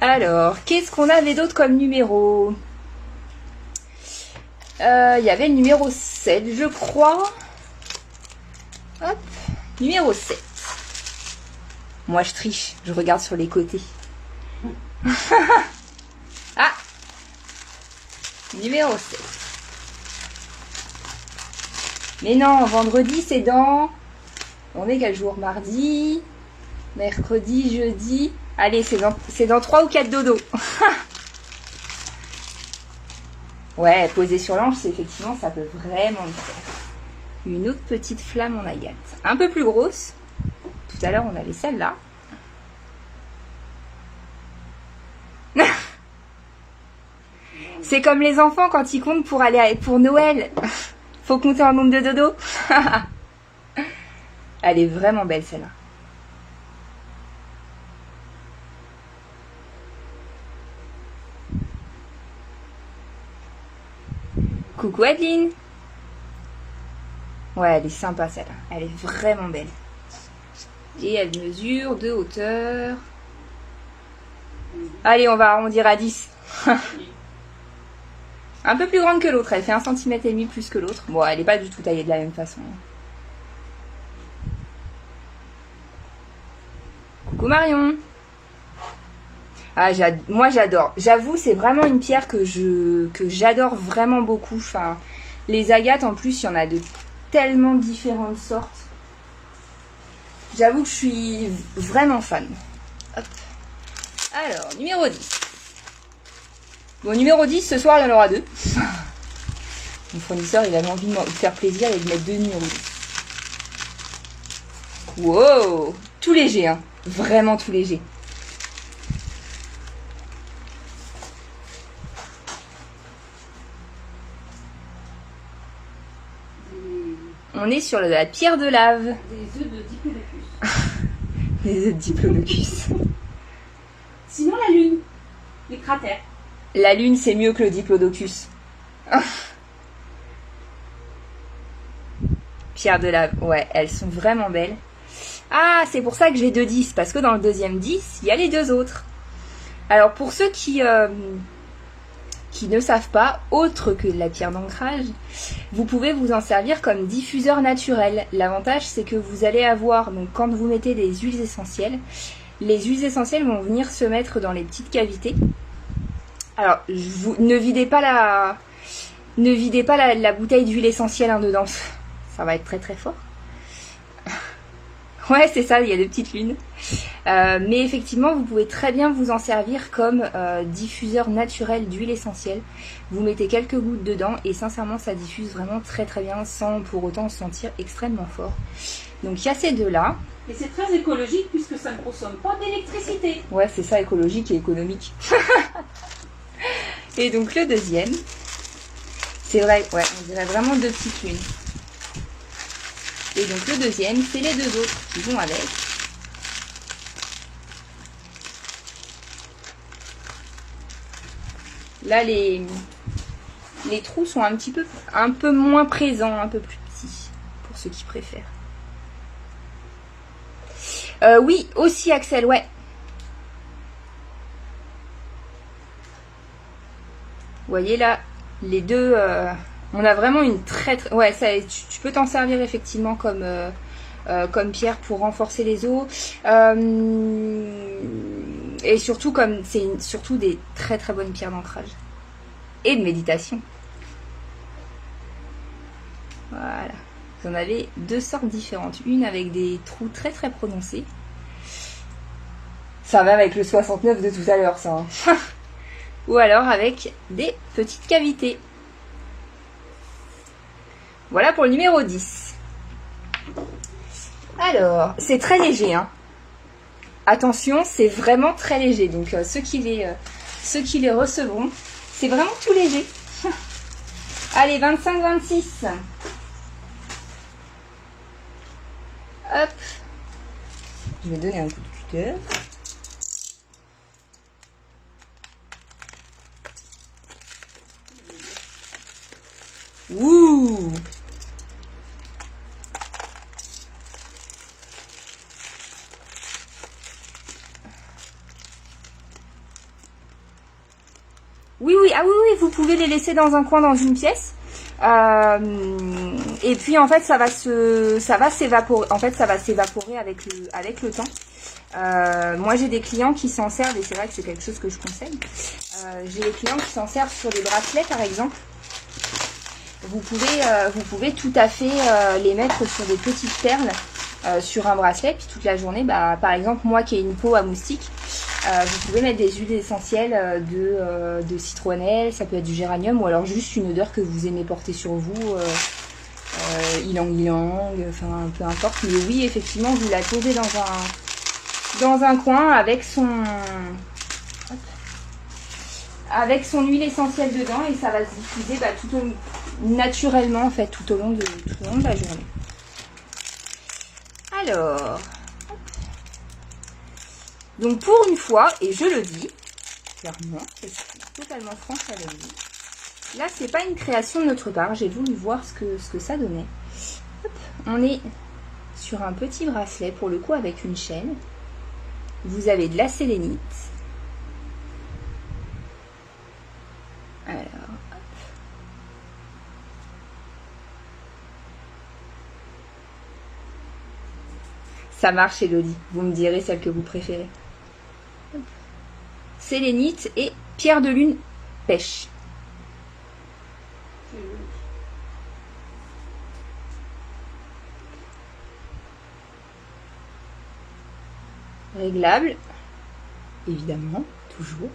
Alors, qu'est-ce qu'on avait d'autre comme numéro? Il y avait le numéro 7, je crois. Hop, numéro 7. Moi, je triche, je regarde sur les côtés. Ah, numéro 7. Mais non, vendredi, c'est dans... On est quel jour? Mardi, mercredi, jeudi. Allez, c'est dans 3 ou 4 dodos. Ouais, poser sur l'ange, c'est effectivement, ça peut vraiment le faire. Une autre petite flamme en agate. Un peu plus grosse. Tout à l'heure, on avait celle-là. C'est comme les enfants quand ils comptent pour Noël. Faut compter en nombre de dodos. Elle est vraiment belle, celle-là. Coucou Adeline. Ouais, elle est sympa celle-là. Elle est vraiment belle. Et elle mesure de hauteur. Allez, on va arrondir à 10. Un peu plus grande que l'autre. Elle fait 1,5 cm plus que l'autre. Bon, elle n'est pas du tout taillée de la même façon. Coucou Marion. Ah, moi j'adore. J'avoue, c'est vraiment une pierre que j'adore vraiment beaucoup. Enfin, les agates en plus, il y en a de tellement différentes sortes. J'avoue que je suis vraiment fan. Hop. Alors, numéro 10. Bon, numéro 10, ce soir, il y en aura 2. Mon fournisseur, il avait envie de me faire plaisir et de mettre 2 numéros 10. Wow! Tout léger, hein. Vraiment tout léger. On est sur la pierre de lave. Des œufs de diplodocus. Des œufs de diplodocus. Sinon la lune, les cratères. La lune, c'est mieux que le diplodocus. Pierre de lave, ouais, elles sont vraiment belles. Ah, c'est pour ça que j'ai 2 10, parce que dans le deuxième 10, il y a les 2 autres. Alors, pour ceux qui ne savent pas, autre que la pierre d'ancrage, vous pouvez vous en servir comme diffuseur naturel. L'avantage, c'est que vous allez avoir, donc quand vous mettez des huiles essentielles, les huiles essentielles vont venir se mettre dans les petites cavités. Alors, ne videz pas la bouteille d'huile essentielle hein, dedans. Ça va être très très fort. Ouais, c'est ça, il y a des petites lunes. Mais effectivement, vous pouvez très bien vous en servir comme diffuseur naturel d'huile essentielle. Vous mettez quelques gouttes dedans et sincèrement, ça diffuse vraiment très très bien sans pour autant se sentir extrêmement fort. Donc il y a ces deux-là. Et c'est très écologique puisque ça ne consomme pas d'électricité. Ouais, c'est ça, écologique et économique. Et donc le deuxième, c'est vrai, ouais, on dirait vraiment 2 petites lunes. Et donc le deuxième, c'est les 2 autres qui vont avec. Là, les trous sont un peu moins présents, un peu plus petits, pour ceux qui préfèrent. Oui, aussi Axel, ouais. Vous voyez là, les deux, on a vraiment une très... Ouais, ça, tu peux t'en servir effectivement comme pierre pour renforcer les os. Et surtout, comme c'est surtout des très très bonnes pierres d'ancrage. Et de méditation. Voilà. Vous en avez 2 sortes différentes. Une avec des trous très très prononcés. Ça va avec le 69 de tout à l'heure, ça. Hein. Ou alors avec des petites cavités. Voilà pour le numéro 10. Alors, c'est très léger. Hein. Attention, c'est vraiment très léger. Donc, ceux qui les recevront, c'est vraiment tout léger. Allez, 25-26. Hop. Je vais donner un coup de cutter. Ouh! Oui, ah oui, vous pouvez les laisser dans un coin dans une pièce. Et puis en fait ça va s'évaporer. En fait ça va s'évaporer avec le temps. Moi j'ai des clients qui s'en servent et c'est vrai que c'est quelque chose que je conseille. J'ai des clients qui s'en servent sur des bracelets par exemple. Vous pouvez tout à fait les mettre sur des petites perles sur un bracelet, puis toute la journée, par exemple moi qui ai une peau à moustique, vous pouvez mettre des huiles essentielles de citronnelle, ça peut être du géranium ou alors juste une odeur que vous aimez porter sur vous, ylang-ylang, enfin peu importe. Mais oui, effectivement, vous la posez dans un coin avec son huile essentielle dedans et ça va se diffuser naturellement en fait tout au long de la journée. Alors, donc pour une fois, et je le dis clairement, c'est totalement franche avec vous, Là, c'est pas une création de notre part. J'ai voulu voir ce que ça donnait. Hop, on est sur un petit bracelet, pour le coup, avec une chaîne. Vous avez de la sélénite. Alors, hop. Ça marche, Elodie. Vous me direz celle que vous préférez. Hop. Sélénite et pierre de lune pêche. Réglable, évidemment, toujours.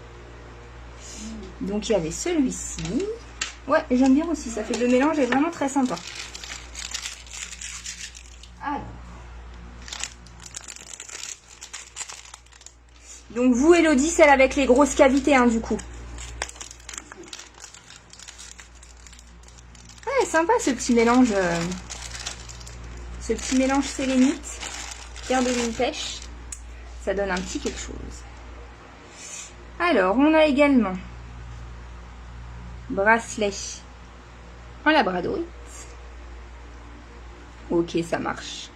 Donc il y avait celui-ci. Ouais, j'aime bien aussi, ça fait le mélange est vraiment très sympa. Alors. Donc vous, Elodie, celle avec les grosses cavités, hein, du coup. Ouais, sympa ce petit mélange. Ce petit mélange sélénite, pierre de lune pêche. Ça donne un petit quelque chose. Alors, on a également bracelet en labradorite. Ok, ça marche.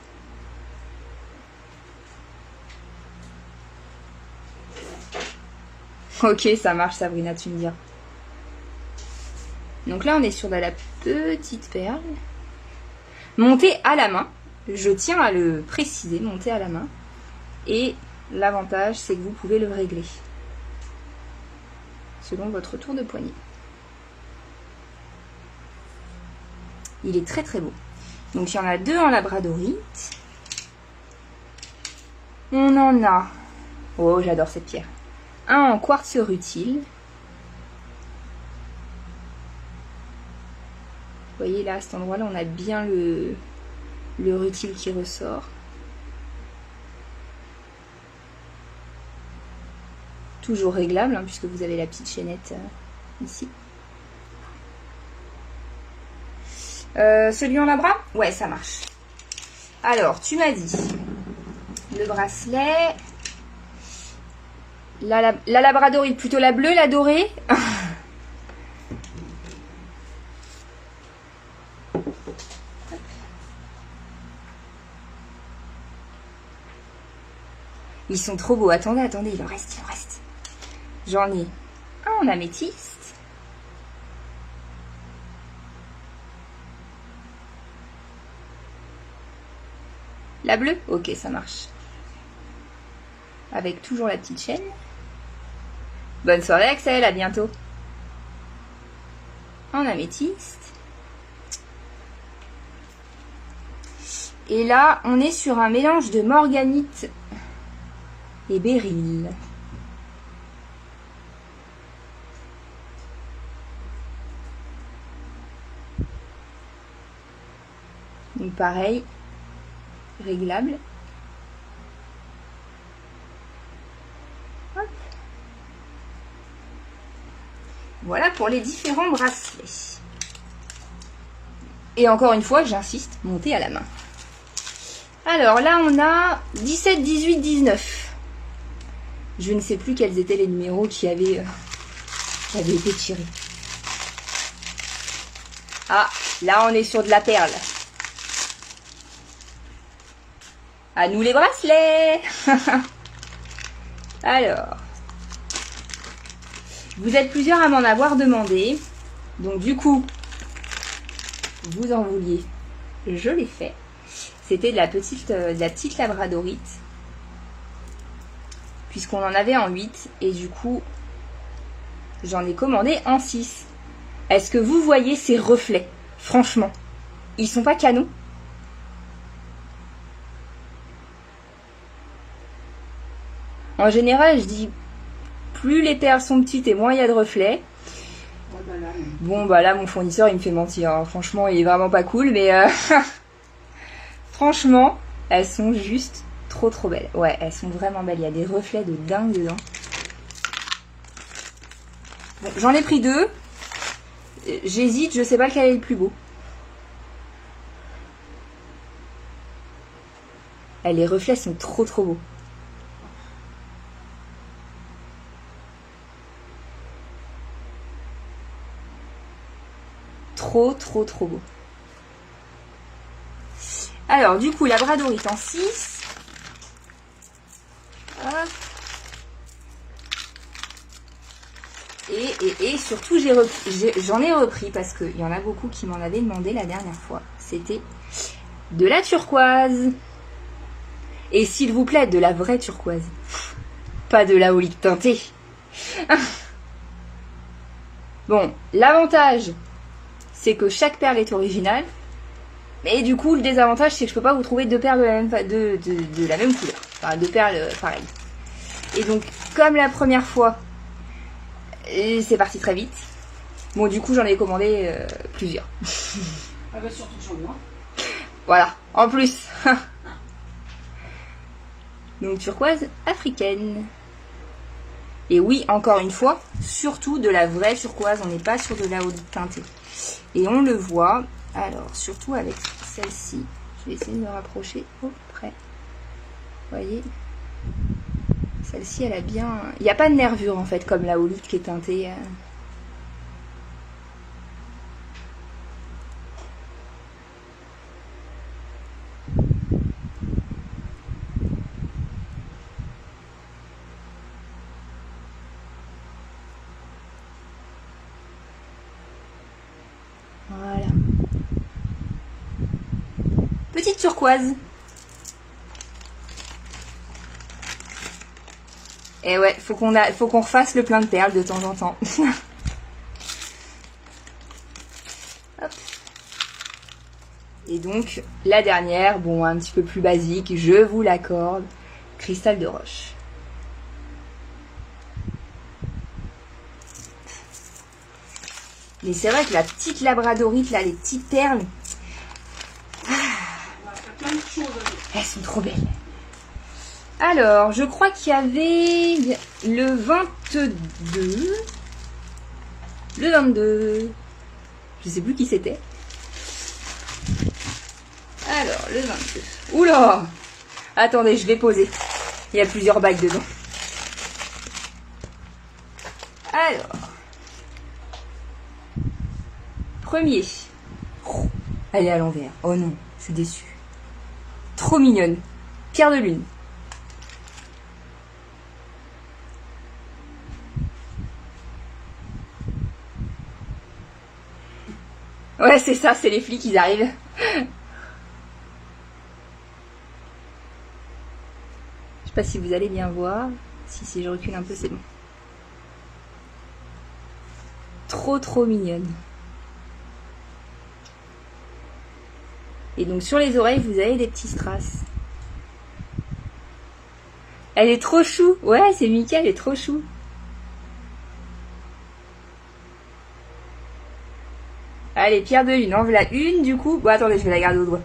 Ok, ça marche, Sabrina, tu me diras. Donc là, on est sur de la petite perle. Montée à la main. Je tiens à le préciser, montée à la main. Et l'avantage, c'est que vous pouvez le régler selon votre tour de poignet. Il est très très beau. Donc il y en a 2 en labradorite. On en a... Oh, j'adore cette pierre. Un en quartz rutile. Vous voyez là, à cet endroit-là, on a bien le rutile qui ressort. Toujours réglable, hein, puisque vous avez la petite chaînette ici. Celui en labra? Ouais, ça marche. Alors, tu m'as dit le bracelet, la labradorite, plutôt la bleue, la dorée. Ils sont trop beaux. Attendez, attendez, il en reste, il en reste. J'en ai un en améthyste. La bleue? Ok, ça marche. Avec toujours la petite chaîne. Bonne soirée, Axel, à bientôt. En améthyste. Et là, on est sur un mélange de morganite et béryl. Donc pareil, réglable. Hop. Voilà pour les différents bracelets. Et encore une fois, j'insiste, monter à la main. Alors là, on a 17, 18, 19. Je ne sais plus quels étaient les numéros qui avaient été tirés. Ah, là, on est sur de la perle. À nous les bracelets. Alors, vous êtes plusieurs à m'en avoir demandé. Donc du coup, vous en vouliez, je l'ai fait. C'était de la petite labradorite. Puisqu'on en avait en 8. Et du coup, j'en ai commandé en 6. Est-ce que vous voyez ces reflets? Franchement, ils sont pas canons? En général, je dis plus les perles sont petites et moins il y a de reflets. Bon, bah là, mon fournisseur, il me fait mentir. Hein. Franchement, il est vraiment pas cool, mais franchement, elles sont juste trop trop belles. Ouais, elles sont vraiment belles. Il y a des reflets de dingue dedans. Bon, j'en ai pris 2. J'hésite, je sais pas lequel est le plus beau. Les reflets sont trop trop beaux. trop beau. Alors, du coup, labradorite en 6. Hop. Et surtout, j'en ai repris parce qu'il y en a beaucoup qui m'en avaient demandé la dernière fois. C'était de la turquoise. Et s'il vous plaît, de la vraie turquoise. Pas de la houlite teintée. Bon, l'avantage, c'est que chaque perle est originale. Mais du coup, le désavantage, c'est que je peux pas vous trouver deux perles de la même couleur. Enfin, deux perles pareilles. Et donc, comme la première fois, c'est parti très vite. Bon, du coup, j'en ai commandé plusieurs. Ah bah surtout que j'en vois. Voilà, en plus. Donc, turquoise africaine. Et oui, encore une fois, surtout de la vraie turquoise. On n'est pas sur de la haute teintée. Et on le voit, alors, surtout avec celle-ci. Je vais essayer de me rapprocher au près. Vous voyez ? Celle-ci, elle a bien... Il n'y a pas de nervure, en fait, comme la houlite qui est teintée. Voilà. Petite turquoise. Et ouais, faut qu'on refasse le plein de perles de temps en temps. Hop. Et donc, la dernière, bon, un petit peu plus basique, je vous l'accorde, cristal de roche. Mais c'est vrai que la petite labradorite, là, les petites perles, elles sont trop belles. Alors, je crois qu'il y avait le 22. Le 22. Je sais plus qui c'était. Alors, le 22. Oula! Attendez, je vais poser. Il y a plusieurs bagues dedans. Alors. Premier. Oh, elle est à l'envers. Oh non, je suis déçue. Trop mignonne. Pierre de lune. Ouais, c'est ça, c'est les flics, ils arrivent. Je sais pas si vous allez bien voir. Si je recule un peu, c'est bon. Trop mignonne. Et donc sur les oreilles, vous avez des petits strass. Elle est trop chou. Ouais, c'est Mickey, elle est trop chou. Allez, pierre de lune, en voilà une du coup. Bon, attendez, je vais la garder au doigt.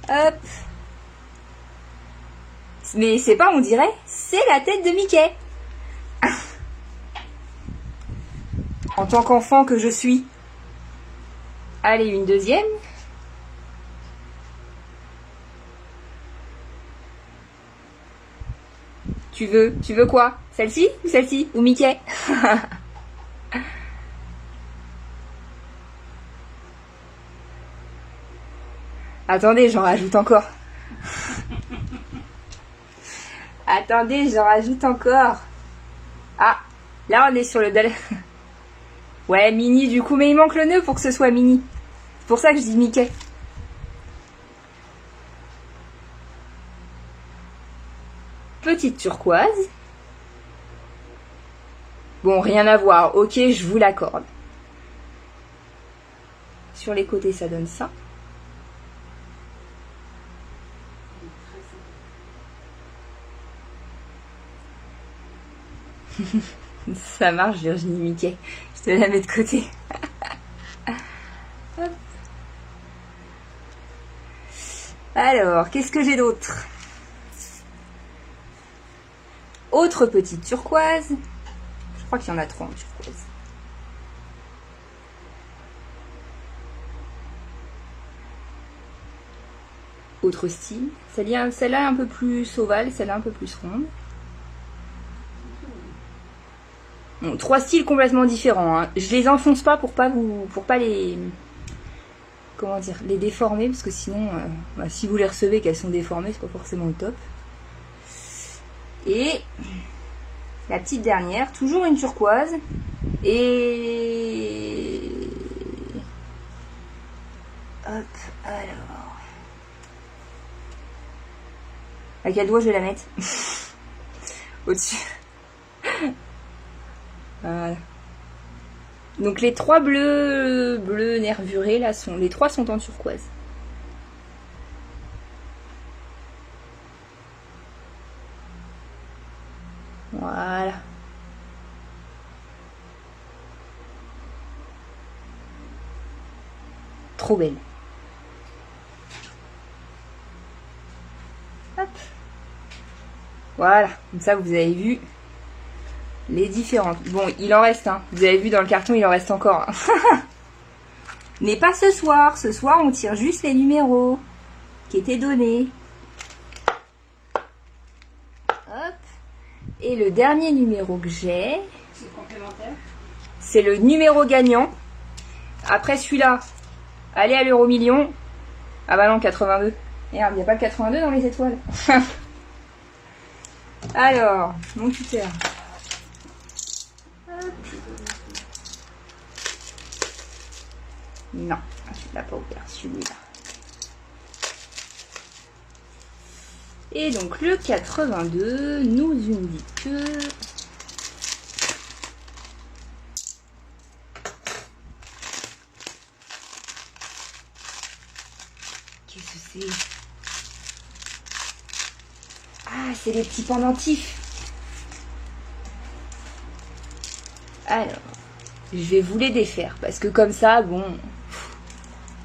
Hop. Mais c'est pas, on dirait, c'est la tête de Mickey. En tant qu'enfant que je suis. Allez, une deuxième. Tu veux quoi? Celle-ci ou celle-ci? Ou Mickey? Attendez, j'en rajoute encore. Attendez, j'en rajoute encore. Ah, là on est sur le dal. Ouais, mini du coup, mais il manque le nœud pour que ce soit mini. C'est pour ça que je dis Mickey. Petite turquoise. Bon, rien à voir. Ok, je vous l'accorde. Sur les côtés, ça donne ça. Ça marche, Virginie Mickey. Je te la mets de côté. Hop. Alors, qu'est-ce que j'ai d'autre? Autre petite turquoise. Je crois qu'il y en a 3 en turquoise. Autre style. Celle-là un peu plus ovale, celle-là un peu plus ronde. Bon, 3 styles complètement différents. Hein. Je les enfonce pas pour pas les... Comment dire, les déformer, parce que sinon, si vous les recevez qu'elles sont déformées, c'est pas forcément le top. Et la petite dernière, toujours une turquoise. Et... Hop, alors... À quel doigt je vais la mettre? Au-dessus. Voilà. Donc les 3 bleus nervurés là les 3 sont en turquoise. Voilà. Trop belle. Hop. Voilà, comme ça vous avez vu les différentes. Bon, il en reste, hein. Vous avez vu dans le carton, il en reste encore. Mais pas ce soir. Ce soir, on tire juste les numéros qui étaient donnés. Hop. Et le dernier numéro que j'ai, C'est complémentaire. c'est le numéro gagnant. Après celui-là, allez à l'euro million. Ah bah non, 82. Merde, il n'y a pas le 82 dans les étoiles. Alors, mon tuteur. Non, je ne l'ai pas ouvert celui-là. Et donc le 82 nous indique que... Qu'est-ce que c'est? Ah, c'est les petits pendentifs. Alors, je vais vous les défaire parce que comme ça, bon,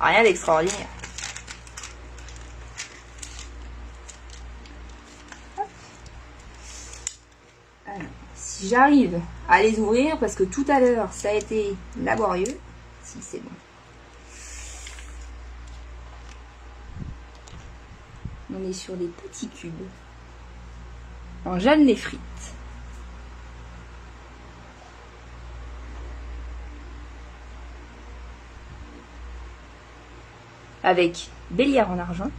rien d'extraordinaire. Alors, si j'arrive à les ouvrir, parce que tout à l'heure, ça a été laborieux. Si, c'est bon. On est sur des petits cubes en Jeanne les frites. Avec Bélière en argent.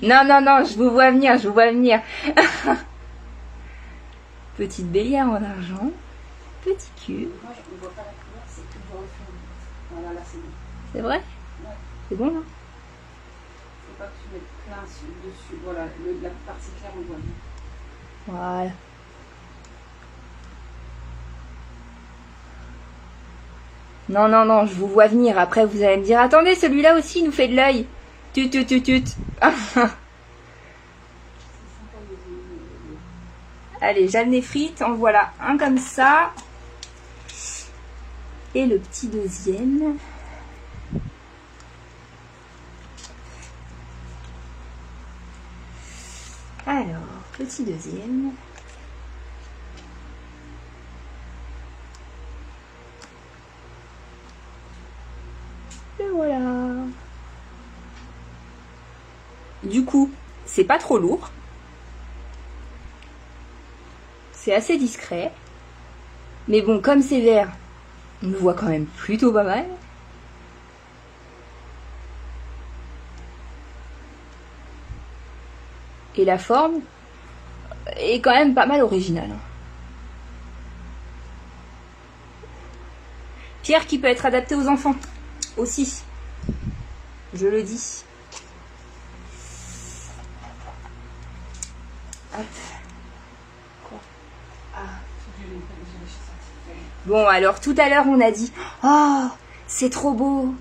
Non, non, non, je vous vois venir, je vous vois venir. Petite Bélière en argent. Petit cube. Moi, je ne vois pas la couleur, c'est tout dans le fond. Voilà, là, c'est bon. C'est vrai? Ouais. C'est bon là? Faut pas que tu mettes plein dessus. Voilà, la partie claire, on voit bien. Voilà. Non, non, non, je vous vois venir. Après, vous allez me dire, attendez, celui-là aussi nous fait de l'œil. Tut, tut, tut, tut. Allez, Jeanne les frites, en voilà un comme ça. Et le petit deuxième. Alors, petit deuxième. Et voilà. Du coup, c'est pas trop lourd. C'est assez discret. Mais bon, comme c'est vert, on le voit quand même plutôt pas mal. Et la forme est quand même pas mal originale. Pierre qui peut être adapté aux enfants aussi. Je le dis. Hop. Quoi? Ah. Bon, alors tout à l'heure on a dit « Oh, c'est trop beau !»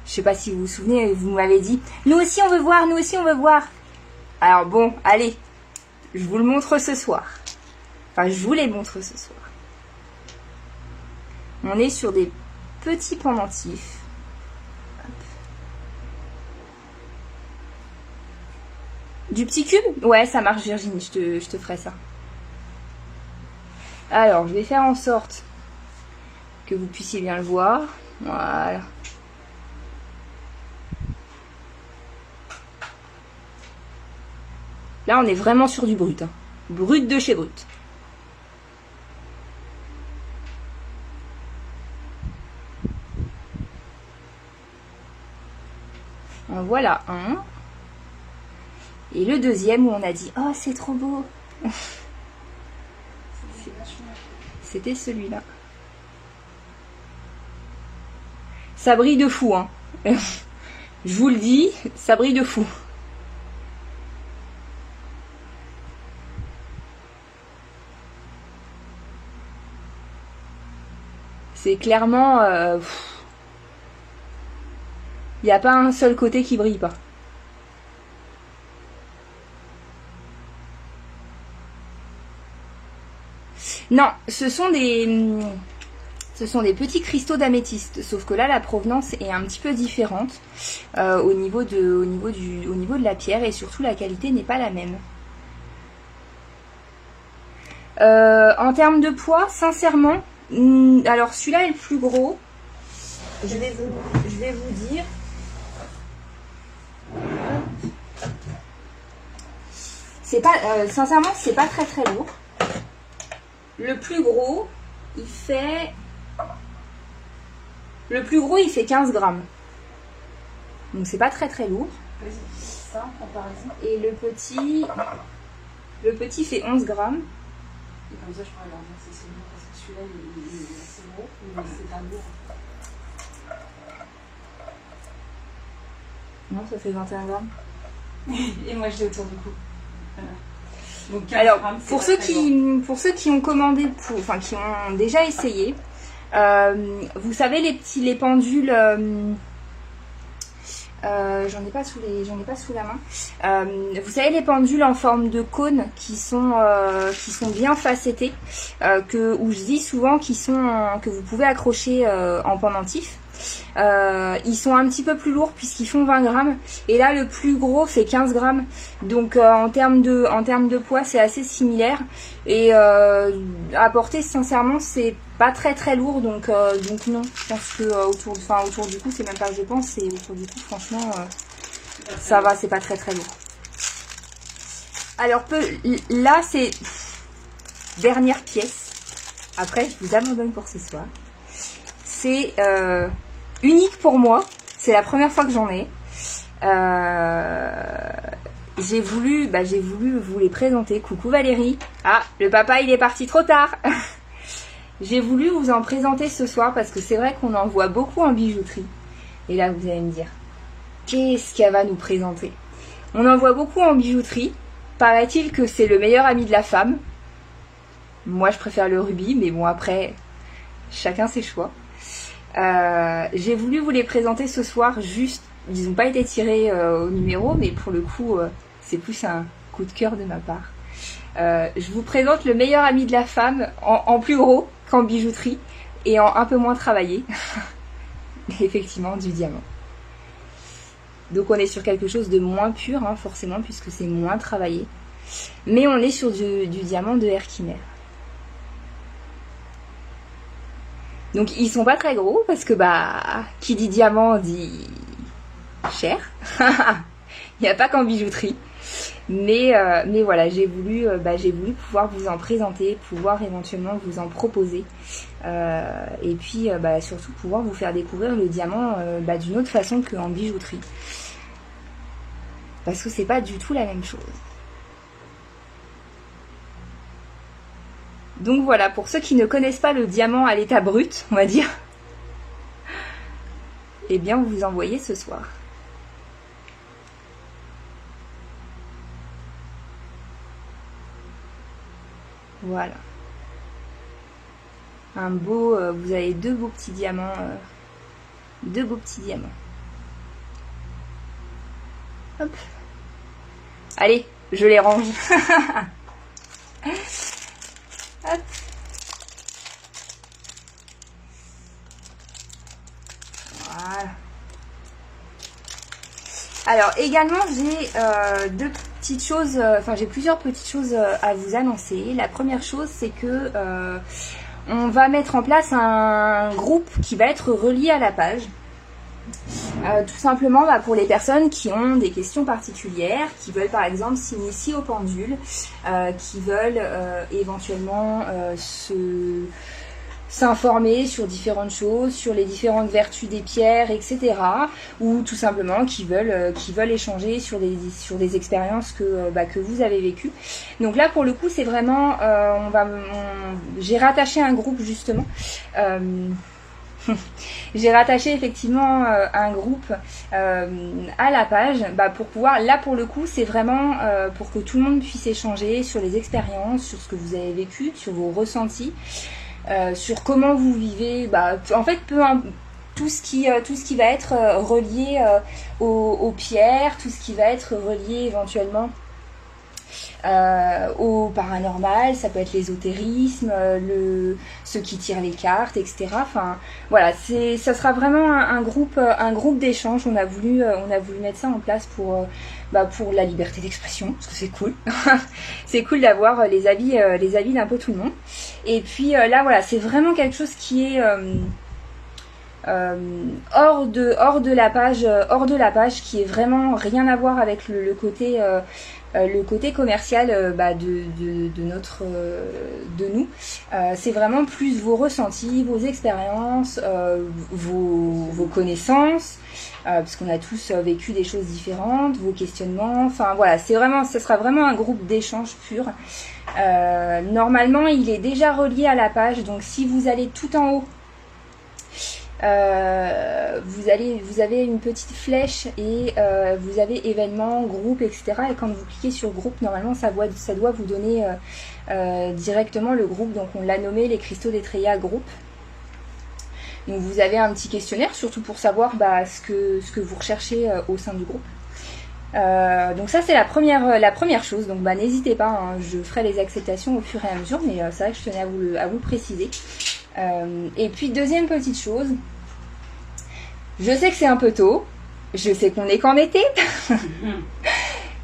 Je sais pas si vous vous souvenez, vous m'avez dit « Nous aussi on veut voir, nous aussi on veut voir !» Alors bon, allez, je vous le montre ce soir. Enfin, je vous les montre ce soir. On est sur des petits pendentifs. Hop. Du petit cube? Ouais, ça marche Virginie, je te ferai ça. Alors, je vais faire en sorte que vous puissiez bien le voir. Voilà. Là, on est vraiment sur du brut. Hein. Brut de chez brut. En voilà un. Et le deuxième où on a dit oh c'est trop beau. C'était celui-là. Ça brille de fou, hein. Je vous le dis, ça brille de fou. C'est clairement... il n'y a pas un seul côté qui brille pas. Non, ce sont des petits cristaux d'améthyste, sauf que là la provenance est un petit peu différente au niveau de la pierre et surtout la qualité n'est pas la même. En termes de poids, sincèrement, alors celui-là est le plus gros. Je vais vous dire. C'est pas, sincèrement, c'est pas très très lourd. Le plus gros, il fait 15 grammes. Donc c'est pas très très lourd. Ça, en comparaison. Et le petit fait 11 grammes. Et comme ça, je pourrais leur dire c'est lourd parce que celui-là, il est assez gros, mais c'est pas lourd. Non, ça fait 21 grammes. Et moi, je l'ai autour du cou. Voilà. Donc, alors, grammes, pour ceux qui ont commandé, enfin qui ont déjà essayé, vous savez les pendules, j'en ai pas sous la main. Vous savez les pendules en forme de cône qui sont bien facettées, où je dis souvent que vous pouvez accrocher en pendentif. Ils sont un petit peu plus lourds puisqu'ils font 20 grammes et là le plus gros fait 15 grammes donc en termes de poids c'est assez similaire et à porter sincèrement c'est pas très très lourd donc non je pense que autour du cou c'est même pas je pense c'est autour du cou franchement ça va c'est pas très très lourd. Alors là c'est dernière pièce après je vous abandonne pour ce soir c'est unique pour moi, c'est la première fois que j'en ai. J'ai voulu vous les présenter. Coucou Valérie. Ah, le papa il est parti trop tard. J'ai voulu vous en présenter ce soir parce que c'est vrai qu'on en voit beaucoup en bijouterie. Et là vous allez me dire, qu'est-ce qu'elle va nous présenter? On en voit beaucoup en bijouterie. Paraît-il que c'est le meilleur ami de la femme. Moi je préfère le rubis, mais bon après, chacun ses choix. J'ai voulu vous les présenter ce soir, juste, ils n'ont pas été tirés au numéro, mais pour le coup, c'est plus un coup de cœur de ma part. Je vous présente le meilleur ami de la femme, en plus gros qu'en bijouterie, et en un peu moins travaillé. Effectivement, du diamant. Donc on est sur quelque chose de moins pur, hein, forcément, puisque c'est moins travaillé. Mais on est sur du diamant de Herkimer. Donc ils sont pas très gros parce que qui dit diamant dit cher. Il n'y a pas qu'en bijouterie. Mais voilà, j'ai voulu pouvoir vous en présenter, pouvoir éventuellement vous en proposer. Et puis surtout pouvoir vous faire découvrir le diamant d'une autre façon qu'en bijouterie. Parce que c'est pas du tout la même chose. Donc voilà, pour ceux qui ne connaissent pas le diamant à l'état brut, on va dire, eh bien vous envoyez ce soir. Voilà. Un beau, vous avez deux beaux petits diamants. Hop. Allez, je les range. Hop. Voilà. Alors également j'ai deux petites choses, j'ai plusieurs petites choses à vous annoncer. La première chose c'est que on va mettre en place un groupe qui va être relié à la page. Tout simplement pour les personnes qui ont des questions particulières, qui veulent par exemple s'initier au pendule, qui veulent éventuellement s'informer sur différentes choses, sur les différentes vertus des pierres, etc. Ou tout simplement qui veulent échanger sur des expériences que vous avez vécues. Donc là pour le coup c'est vraiment, j'ai rattaché un groupe justement. J'ai rattaché effectivement un groupe à la page pour pouvoir, là pour le coup c'est vraiment pour que tout le monde puisse échanger sur les expériences, sur ce que vous avez vécu, sur vos ressentis, sur comment vous vivez, en fait tout ce qui va être relié aux pierres, tout ce qui va être relié éventuellement au paranormal, ça peut être l'ésotérisme, ceux qui tirent les cartes, etc. Enfin voilà, ça sera vraiment un groupe d'échange. On a voulu mettre ça en place pour la liberté d'expression, parce que c'est cool. C'est cool d'avoir les avis d'un peu tout le monde. Et puis là voilà, c'est vraiment quelque chose qui est hors de la page, qui est vraiment rien à voir avec le côté commercial de nous. C'est vraiment plus vos ressentis, vos expériences, vos connaissances, parce qu'on a tous vécu des choses différentes, vos questionnements. Enfin voilà, ce sera vraiment un groupe d'échange pur. Normalement, il est déjà relié à la page, donc si vous allez tout en haut, vous avez une petite flèche et vous avez événements, groupe, etc. Et quand vous cliquez sur groupe, normalement ça doit vous donner directement le groupe. Donc on l'a nommé les cristaux d'Etrella groupe. Donc vous avez un petit questionnaire, surtout pour savoir ce que vous recherchez au sein du groupe. Donc ça c'est la première chose. Donc n'hésitez pas, hein, je ferai les acceptations au fur et à mesure, mais c'est vrai que je tenais à vous le préciser. Et puis deuxième petite chose, je sais que c'est un peu tôt, je sais qu'on est qu'en été,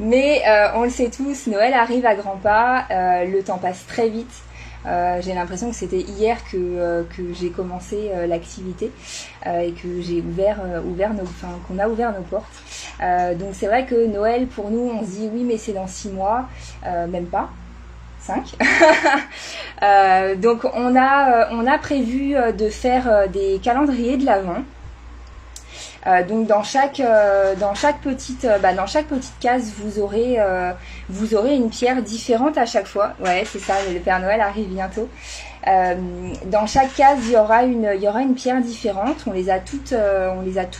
mais on le sait tous, Noël arrive à grands pas, le temps passe très vite. J'ai l'impression que c'était hier que j'ai commencé l'activité et que j'ai qu'on a ouvert nos portes. Donc c'est vrai que Noël pour nous, on se dit oui mais c'est dans 6 mois, même pas. 5. Donc on a prévu de faire des calendriers de l'Avent. Donc dans chaque petite case vous aurez une pierre différente à chaque fois. Ouais, c'est ça, le Père Noël arrive bientôt. Dans chaque case il y aura une pierre différente. On les a toutes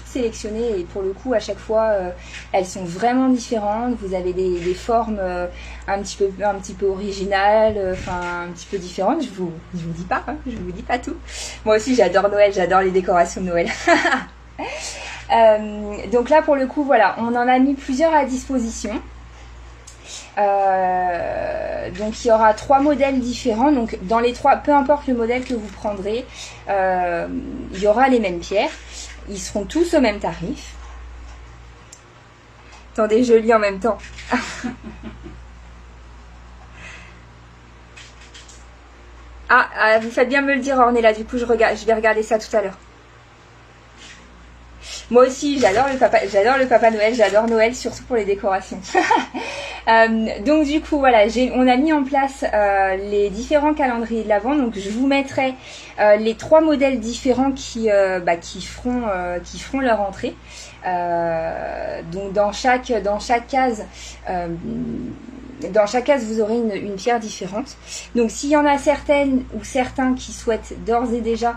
sélectionnées et pour le coup à chaque fois elles sont vraiment différentes. Vous avez des formes un petit peu originales, un petit peu différentes. Je vous dis pas, hein, je vous dis pas tout. Moi aussi j'adore Noël, j'adore les décorations de Noël. Donc là pour le coup voilà, on en a mis plusieurs à disposition. Donc il y aura 3 modèles différents. Donc dans les 3, peu importe le modèle que vous prendrez, il y aura les mêmes pierres. Ils seront tous au même tarif. Attendez, je lis en même temps. Vous faites bien me le dire, Ornella. Du coup je vais regarder ça tout à l'heure. Moi aussi, j'adore le Papa Noël, j'adore Noël, surtout pour les décorations. Donc du coup, voilà, on a mis en place les différents calendriers de l'Avent. Donc je vous mettrai les 3 modèles différents qui feront leur entrée. Donc dans chaque case. Dans chaque case, vous aurez une pierre différente. Donc, s'il y en a certaines ou certains qui souhaitent d'ores et déjà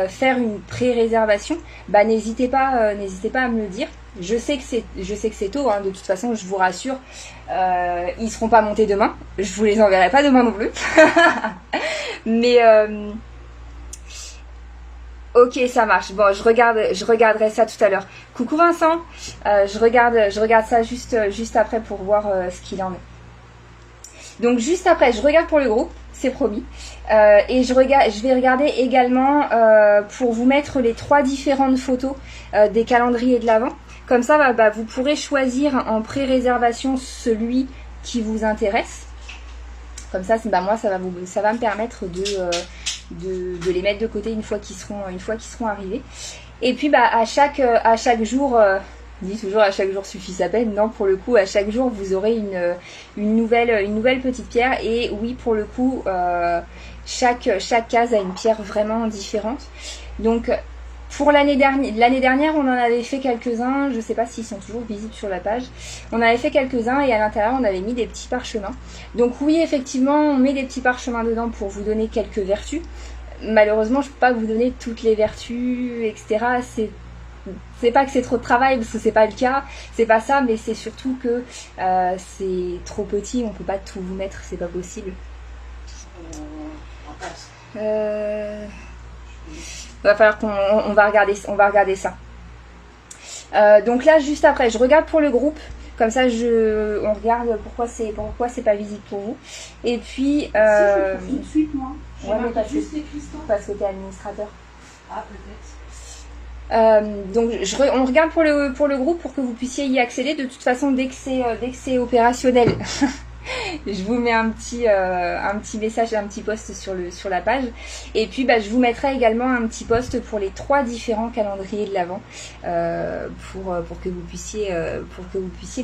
faire une pré-réservation, n'hésitez pas à me le dire. Je sais que c'est tôt, hein, de toute façon, je vous rassure. Ils seront pas montés demain. Je vous les enverrai pas demain non plus. Mais ok, ça marche. Bon, je regarderai ça tout à l'heure. Coucou Vincent. Je regarde ça juste après pour voir ce qu'il en est. Donc juste après, je regarde pour le groupe, c'est promis. Et je vais regarder également pour vous mettre les 3 différentes photos des calendriers de l'Avent. Comme ça, vous pourrez choisir en pré-réservation celui qui vous intéresse. Comme ça, moi, ça va me permettre de les mettre de côté une fois qu'ils seront arrivés. Et puis, à chaque jour. On dit toujours à chaque jour suffit sa peine. Non, pour le coup, à chaque jour, vous aurez une nouvelle petite pierre. Et oui, pour le coup, Chaque case a une pierre vraiment différente. Donc pour l'année dernière, on en avait fait quelques-uns. Je ne sais pas s'ils sont toujours visibles sur la page. On avait fait quelques-uns et à l'intérieur, on avait mis des petits parchemins. Donc oui, effectivement, on met des petits parchemins dedans pour vous donner quelques vertus. Malheureusement, je ne peux pas vous donner toutes les vertus, etc. C'est pas que c'est trop de travail, parce que c'est pas le cas. C'est pas ça, mais c'est surtout que c'est trop petit. On peut pas tout vous mettre, c'est pas possible. Va falloir qu'on va regarder ça. Donc là, juste après, je regarde pour le groupe. Comme ça, on regarde pourquoi c'est pas visible pour vous. Et puis, Si, je le trouve tout de suite, moi. Ouais, mais juste les cristaux. parce que t'es administrateur. Ah, peut-être. Donc on regarde pour le groupe pour que vous puissiez y accéder. De toute façon, dès que c'est opérationnel, je vous mets un petit message, un petit post sur la page. Et puis je vous mettrai également un petit post pour les 3 différents calendriers de l'Avent pour que vous puissiez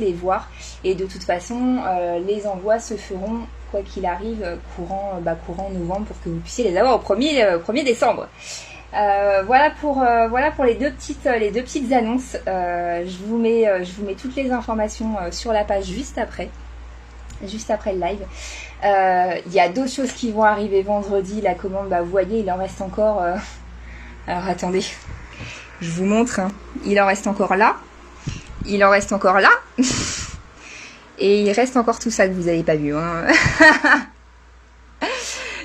les voir. Et de toute façon, les envois se feront quoi qu'il arrive courant novembre pour que vous puissiez les avoir au 1er décembre. Voilà pour les deux petites annonces. Je vous mets toutes les informations sur la page juste après le live. Il y a d'autres choses qui vont arriver vendredi. La commande, vous voyez, il en reste encore. Alors attendez, je vous montre. Hein. Il en reste encore là. Il en reste encore là. Et il reste encore tout ça que vous n'avez pas vu. Hein.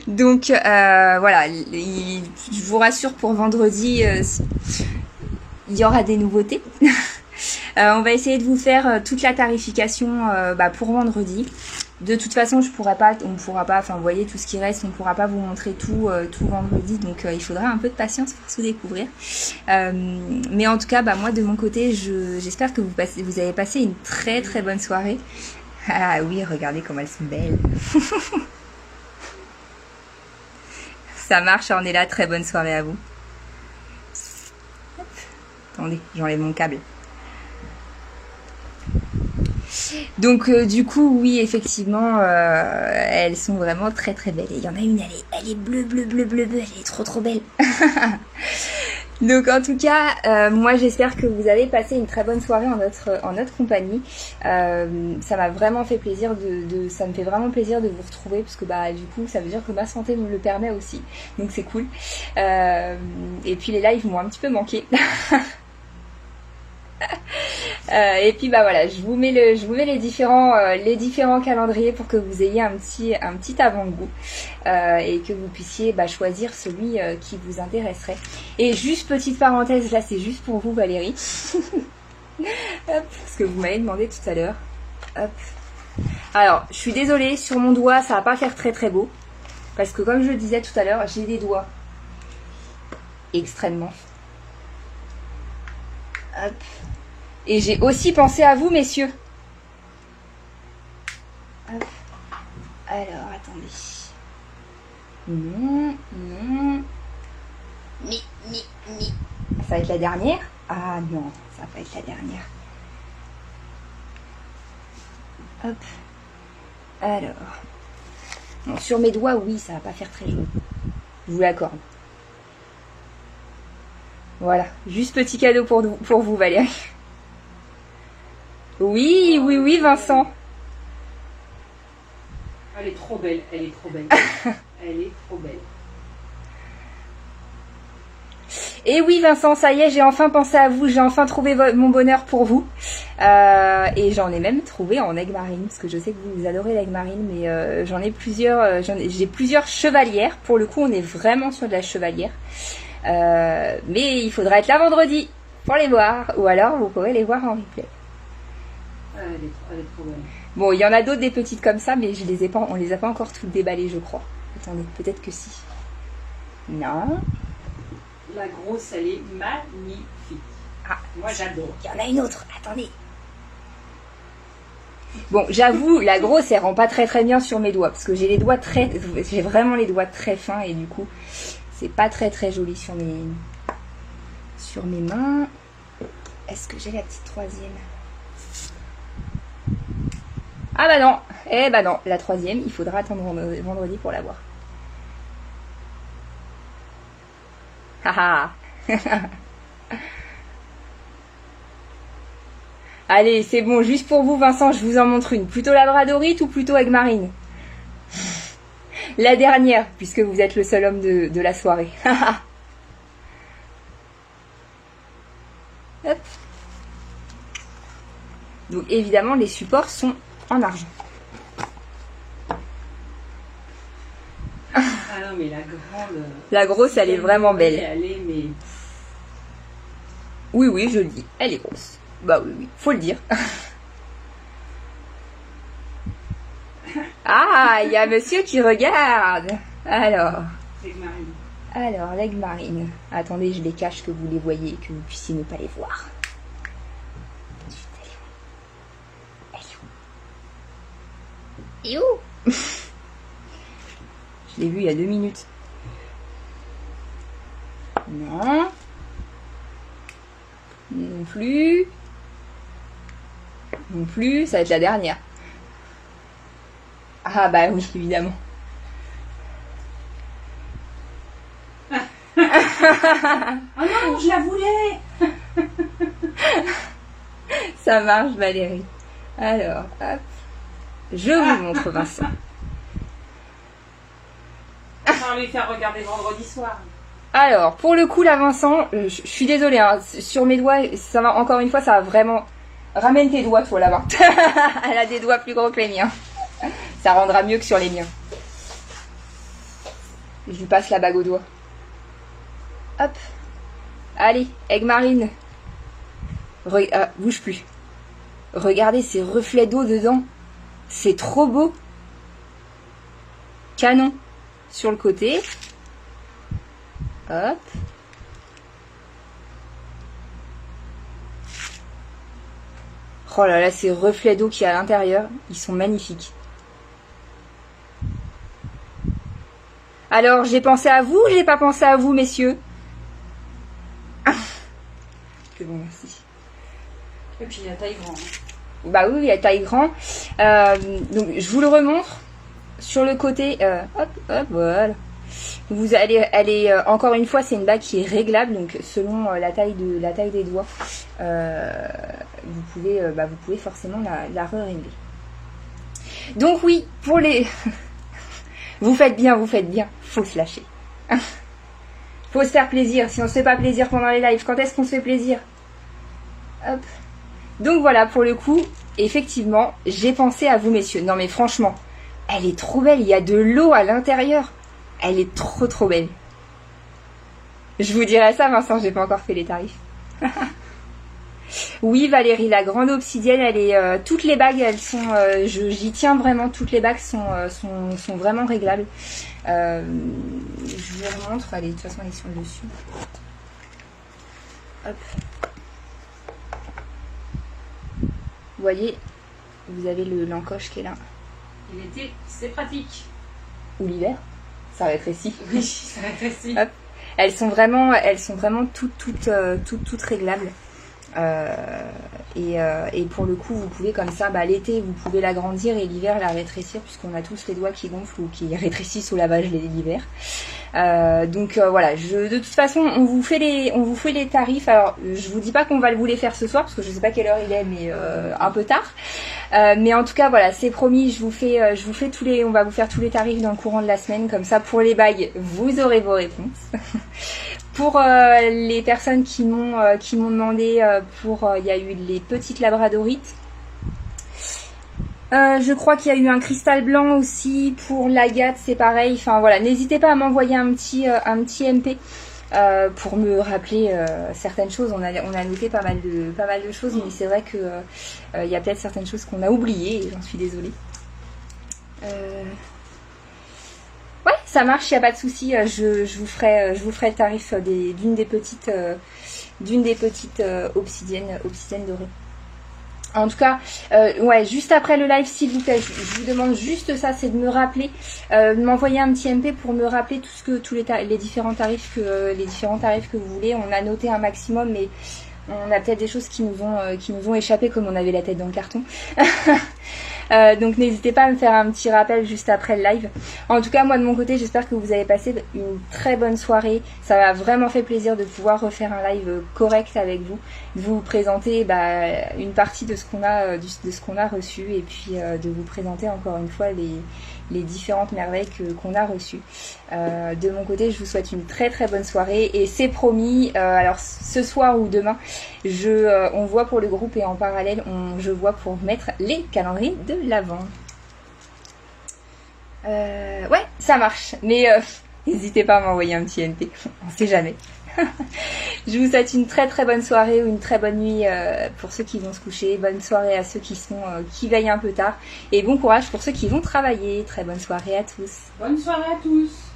Donc voilà, je vous rassure pour vendredi, il y aura des nouveautés. On va essayer de vous faire toute la tarification pour vendredi. De toute façon, on ne pourra pas, enfin vous voyez tout ce qui reste, on ne pourra pas vous montrer tout vendredi, donc il faudra un peu de patience pour tout découvrir. Mais en tout cas, moi de mon côté, j'espère que vous avez passé une très très bonne soirée. Ah oui, regardez comme elles sont belles. Ça marche, on est là, très bonne soirée à vous. Hop. Attendez, j'enlève mon câble. Donc du coup, oui, effectivement, elles sont vraiment très très belles. Et il y en a une, elle est bleu, elle est trop belle. Donc en tout cas, moi j'espère que vous avez passé une très bonne soirée en notre compagnie. Ça m'a vraiment fait plaisir ça me fait vraiment plaisir de vous retrouver parce que du coup ça veut dire que ma santé me le permet aussi. Donc c'est cool. Et puis les lives m'ont un petit peu manqué. Et puis voilà, je vous mets les différents calendriers pour que vous ayez un petit avant-goût et que vous puissiez choisir celui qui vous intéresserait. Et juste petite parenthèse, là c'est juste pour vous Valérie. Hop, ce que vous m'avez demandé tout à l'heure. Hop. Alors, je suis désolée, sur mon doigt ça va pas faire très très beau parce que comme je le disais tout à l'heure, j'ai des doigts extrêmement. Hop. Et j'ai aussi pensé à vous, messieurs. Hop. Alors, attendez. Non. Ni. Ça va être la dernière? Ah non, ça va pas être la dernière. Hop. Alors. Bon, sur mes doigts, oui, ça va pas faire très joli. Je vous l'accorde. Voilà, juste petit cadeau pour vous, Valérie. Oui, Vincent. Elle est trop belle. Elle est trop belle. Et oui, Vincent, ça y est, j'ai enfin pensé à vous. J'ai enfin trouvé mon bonheur pour vous. Et j'en ai même trouvé en aigle marine, parce que je sais que vous adorez l'aigle marine, mais j'en ai plusieurs. J'ai plusieurs chevalières. Pour le coup, on est vraiment sur de la chevalière. Mais il faudra être là vendredi pour les voir. Ou alors, vous pourrez les voir en replay. Elle est trop belle. Bon, il y en a d'autres des petites comme ça, mais on les a pas encore toutes déballées, je crois. Attendez, peut-être que si. Non. La grosse, elle est magnifique. Ah, moi j'adore. Il y en a une autre, attendez. Bon, j'avoue, la grosse, elle rend pas très très bien sur mes doigts, parce que j'ai vraiment les doigts très fins, et du coup, c'est pas très très joli sur mes mains. Est-ce que j'ai la petite troisième? Ah bah non, la troisième, il faudra attendre vendredi pour la voir. Allez, c'est bon, juste pour vous, Vincent, je vous en montre une. Plutôt labradorite ou plutôt aigle marine? La dernière, puisque vous êtes le seul homme de la soirée. Hop. Donc évidemment, les supports sont en argent. Ah non, mais la grande... La grosse, elle est vraiment belle. Elle est, mais... Oui, oui, je le dis, elle est grosse. Bah oui, oui, faut le dire. Ah, il y a monsieur qui regarde. Alors, l'aigle marine. Attendez, je les cache que vous les voyez et que vous puissiez ne pas les voir. Elle est où? Je l'ai vu il y a 2 minutes. Non. Non plus. Non plus, ça va être la dernière. Ah bah oui, évidemment. Oh non, je la voulais. Ça marche, Valérie. Alors, hop. Je vous montre Vincent. On va lui faire regarder vendredi soir. Alors, pour le coup, là, Vincent, je suis désolée, hein, sur mes doigts, ça va, encore une fois, ça va vraiment... Ramène tes doigts, toi, là-bas. Elle a des doigts plus gros que les miens. Ça rendra mieux que sur les miens. Je lui passe la bague au doigt. Hop. Allez, aigle marine. Bouge plus. Regardez ces reflets d'eau dedans. C'est trop beau. Canon. Sur le côté. Hop. Oh là là, ces reflets d'eau qu'il y a à l'intérieur, ils sont magnifiques. Alors, j'ai pensé à vous ou j'ai pas pensé à vous, messieurs? Que bon, merci. Et puis la taille grande. Bah oui, il y a taille grand. Donc, je vous le remontre. Sur le côté, hop, hop, voilà. Vous allez, elle est encore une fois, c'est une bague qui est réglable, donc selon la taille des doigts, vous pouvez forcément la régler. Donc oui, pour les, vous faites bien, faut se lâcher. Faut se faire plaisir. Si on se fait pas plaisir pendant les lives, quand est-ce qu'on se fait plaisir? Hop. Donc voilà, pour le coup, effectivement, j'ai pensé à vous, messieurs. Non mais franchement, elle est trop belle. Il y a de l'eau à l'intérieur. Elle est trop belle. Je vous dirai ça, Vincent, j'ai pas encore fait les tarifs. Oui, Valérie, la grande obsidienne, elle est. Toutes les bagues, elles sont. J'y tiens vraiment. Toutes les bagues sont vraiment réglables. Je vous les remontre. Allez, de toute façon, elles sont dessus. Hop. Vous voyez, vous avez l'encoche qui est là. Et l'été, c'est pratique. Ou l'hiver. Ça rétrécit. Oui, ça rétrécit. Hop. Elles sont vraiment toutes réglables. Et pour le coup, vous pouvez comme ça, l'été, vous pouvez l'agrandir et l'hiver la rétrécir, puisqu'on a tous les doigts qui gonflent ou qui rétrécissent au lavage l'hiver. Donc voilà, de toute façon, on vous fait les tarifs. Alors, je vous dis pas qu'on va vous les faire ce soir, parce que je sais pas quelle heure il est, mais un peu tard. Mais en tout cas, voilà, c'est promis, on va vous faire tous les tarifs dans le courant de la semaine, comme ça, pour les bagues, vous aurez vos réponses. Pour les personnes qui m'ont demandé, il y a eu les petites labradorites. Je crois qu'il y a eu un cristal blanc aussi. Pour l'agate, c'est pareil. Enfin voilà, n'hésitez pas à m'envoyer un petit MP pour me rappeler certaines choses. On a noté pas mal de choses, mais c'est vrai que il y a peut-être certaines choses qu'on a oubliées et j'en suis désolée. Ouais, ça marche, il n'y a pas de souci. Je vous ferai le tarif d'une des petites obsidiennes dorées. En tout cas, ouais, juste après le live, s'il vous plaît, je vous demande juste ça, c'est de me rappeler, de m'envoyer un petit MP pour me rappeler les différents tarifs que vous voulez. On a noté un maximum, mais On a peut-être des choses qui nous ont échappé, comme on avait la tête dans le carton. Donc n'hésitez pas à me faire un petit rappel juste après le live. En tout cas, moi de mon côté, j'espère que vous avez passé une très bonne soirée. Ça m'a vraiment fait plaisir de pouvoir refaire un live correct avec vous, de vous présenter une partie de ce qu'on a reçu, et puis de vous présenter encore une fois les différentes merveilles qu'on a reçues. De mon côté, je vous souhaite une très très bonne soirée, et c'est promis, alors ce soir ou demain, on voit pour le groupe, et en parallèle je vois pour mettre les calendriers de l'Avent. Ouais, ça marche, mais n'hésitez pas à m'envoyer un petit MP, on sait jamais. Je vous souhaite une très très bonne soirée ou une très bonne nuit pour ceux qui vont se coucher. Bonne soirée à ceux qui veillent un peu tard, et bon courage pour ceux qui vont travailler. Très bonne soirée à tous. Bonne soirée à tous.